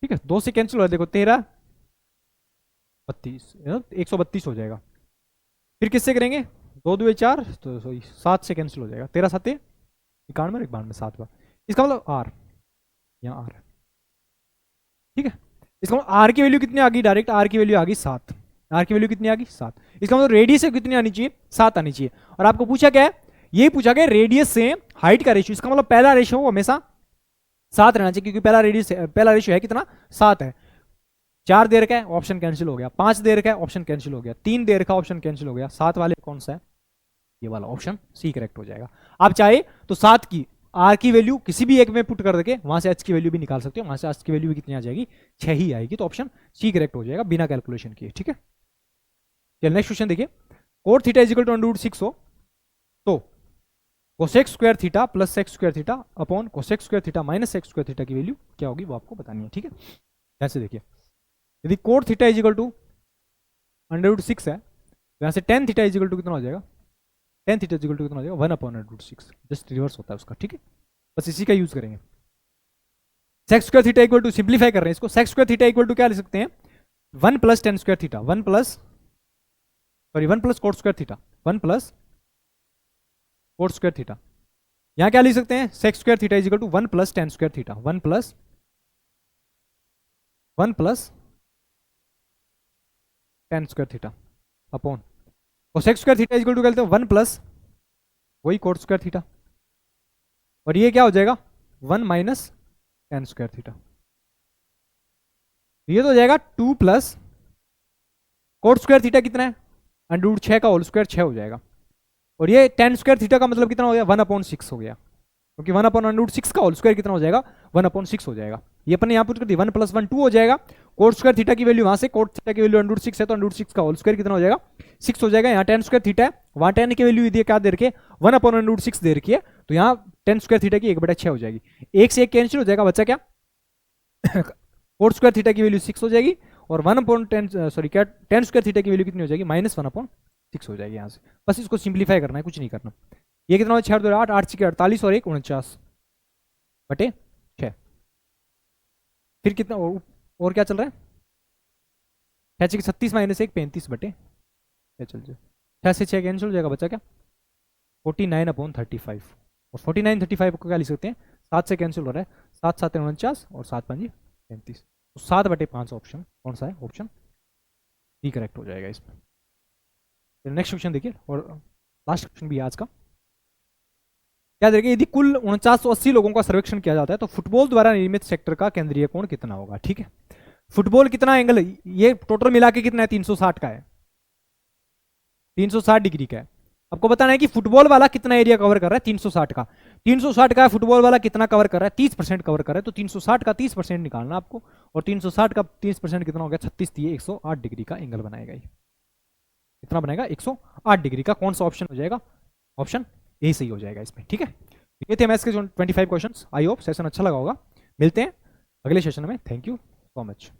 ठीक है, 2 से कैंसिल हो जाएगा, देखो 13 32 132 हो जाएगा। फिर किससे करेंगे, 2 2 4, तो 7 से कैंसिल हो जाएगा, 13 7 91 91 7 बार। इसका मतलब R, यहाँ R है। ठीक है, इसका मतलब R की वैल्यू कितनी आ गई, डायरेक्ट R की वैल्यू आ गई 7। R की वैल्यू कितनी आ गई 7। इसका मतलब रेडियस से कितनी आनी चाहिए, 7 आनी चाहिए। और आपको पूछा क्या है, ये पूछा गया रेडियस से हाइट का रेशियो, इसका मतलब पहला रेशियो हमेशा 7 रहना चाहिए, क्योंकि पहला रेशियो है कितना 7 है। 4 दे रखा है, ऑप्शन कैंसिल हो गया, 5 दे रखा है, ऑप्शन कैंसिल हो गया, 3 दे रखा, ऑप्शन कैंसिल हो गया, 7 वाले कौन सा है, ये वाला, ऑप्शन सी करेक्ट हो जाएगा। आप चाहे तो 7 की R की वैल्यू किसी भी एक में पुट कर देके वहां से H की वैल्यू भी निकाल सकते हो, वहां से H की वैल्यू भी कितनी आ जाएगी, 6 ही आएगी, तो ऑप्शन सी करेक्ट हो जाएगा बिना कैलकुलेशन किए। ठीक है, चलिए नेक्स्ट क्वेश्चन देखिए, cot theta is equal to √6 हो तो cosec square theta plus sec square theta upon cosec square theta minus sec square theta की वैल्यू क्या होगी, वो आपको बतानी है। ठीक है, ऐसे देखिए, यदि cot theta is equal to √6 है, तो यहाँ से tan theta is equal to कितना हो जाएगा, tan theta is equal to कितना हो जाएगा 1/√6, जस्ट रिवर्स होता है उसका। ठीक है, बस इसी का यूज करेंगे। Sec square theta equal to, simplify कर रहे हैं इसको, sec square theta equal to क्या लिख सकते हैं, 1 plus tan square theta, 1 plus cot square theta, 1 plus cot square theta. यहां क्या लिख सकते हैं, sec square theta is equal to 1 plus tan square theta, 1 plus tan square theta upon cosec square theta is equal to क्या लिखते हैं 1 plus वही coat square theta, और ये क्या हो जाएगा 1 माइनस टेन स्क्वायर थीटा, ये तो हो जाएगा 2 प्लस कोट स्क्वायर थीटा कितना है, अंडर रूट 6 का होल स्क्वायर 6 हो जाएगा। और ये टेन स्क्वायर थीटा का मतलब कितना हो गया, 1/6 हो गया, क्योंकि 1/√6 का होल स्क्वायर कितना हो जाएगा, 1/6 हो जाएगा। ये अपन ने यहाँ पुट कर दी, 1 + 1 2 हो जाएगा। कोट स्क्वायर थीटा की वैल्यू वहां से, कोट थीटा की वैल्यू √6 है, तो √6 का होल स्क्वायर कितना हो जाएगा, 6 हो जाएगा। यहाँ टेन स्क्वायर थीटा है, वहां टेन की वैल्यू दी है क्या दे रखी है, 1/√6 दे रखी है, तो यहाँ टेन स्क्वायर थीटा की 1/6 हो जाएगी। एक से एक कैंसिल हो जाएगा, बच्चा क्या कोट स्क्वायर थीटा की वैल्यू 6 हो जाएगी, और 1/10 सॉरी क्या टेन स्क्वायर थीटा की वैल्यू कितनी हो जाएगी, -1/6 हो जाएगी यहाँ से। बस इसको सिंप्लीफाई करना है, कुछ नहीं करना। ये कितना हो, 6 2 8 8 6 48 और 1 49/6। फिर कितना और क्या चल रहा है, 6 36 -1 35/6 चल जाए। 6 से 6 कैंसिल हो जाएगा, बच्चा क्या 49/35। और 49 35 को क्या लिख सकते हैं, 7 से कैंसिल हो रहा है, 7 7 49 और 7 5 35, तो 7/5 ऑप्शन कौन सा है, ऑप्शन डी करेक्ट हो जाएगा इसमें। नेक्स्ट क्वेश्चन देखिए, और लास्ट क्वेश्चन भी है आज का। क्या देखिए, यदि कुल 4980 लोगों का सर्वेक्षण किया जाता है तो फुटबॉल द्वारा निर्मित सेक्टर का केंद्रीय कोण कितना होगा। ठीक है, फुटबॉल कितना एंगल, ये टोटल मिला के कितना है, 360 का है, 360 डिग्री का है। आपको बताना है कि फुटबॉल वाला कितना एरिया कवर कर रहा है, 360 का, 360 का है, फुटबॉल वाला कितना कवर कर रहा है, 30% कवर कर रहा है, तो 360 का 30% निकालना आपको, और 360 का 30% कितना हो गया, 36 दिए, 108 डिग्री का एंगल बनाएगा। ये कितना बनेगा, 108 डिग्री का। कौन सा ऑप्शन हो जाएगा, ऑप्शन ए सही हो जाएगा इसमें। ठीक है, ये थे मैथ्स के 25 क्वेश्चंस। आई होप सेशन अच्छा लगा होगा। मिलते हैं अगले सेशन में। Thank you so much.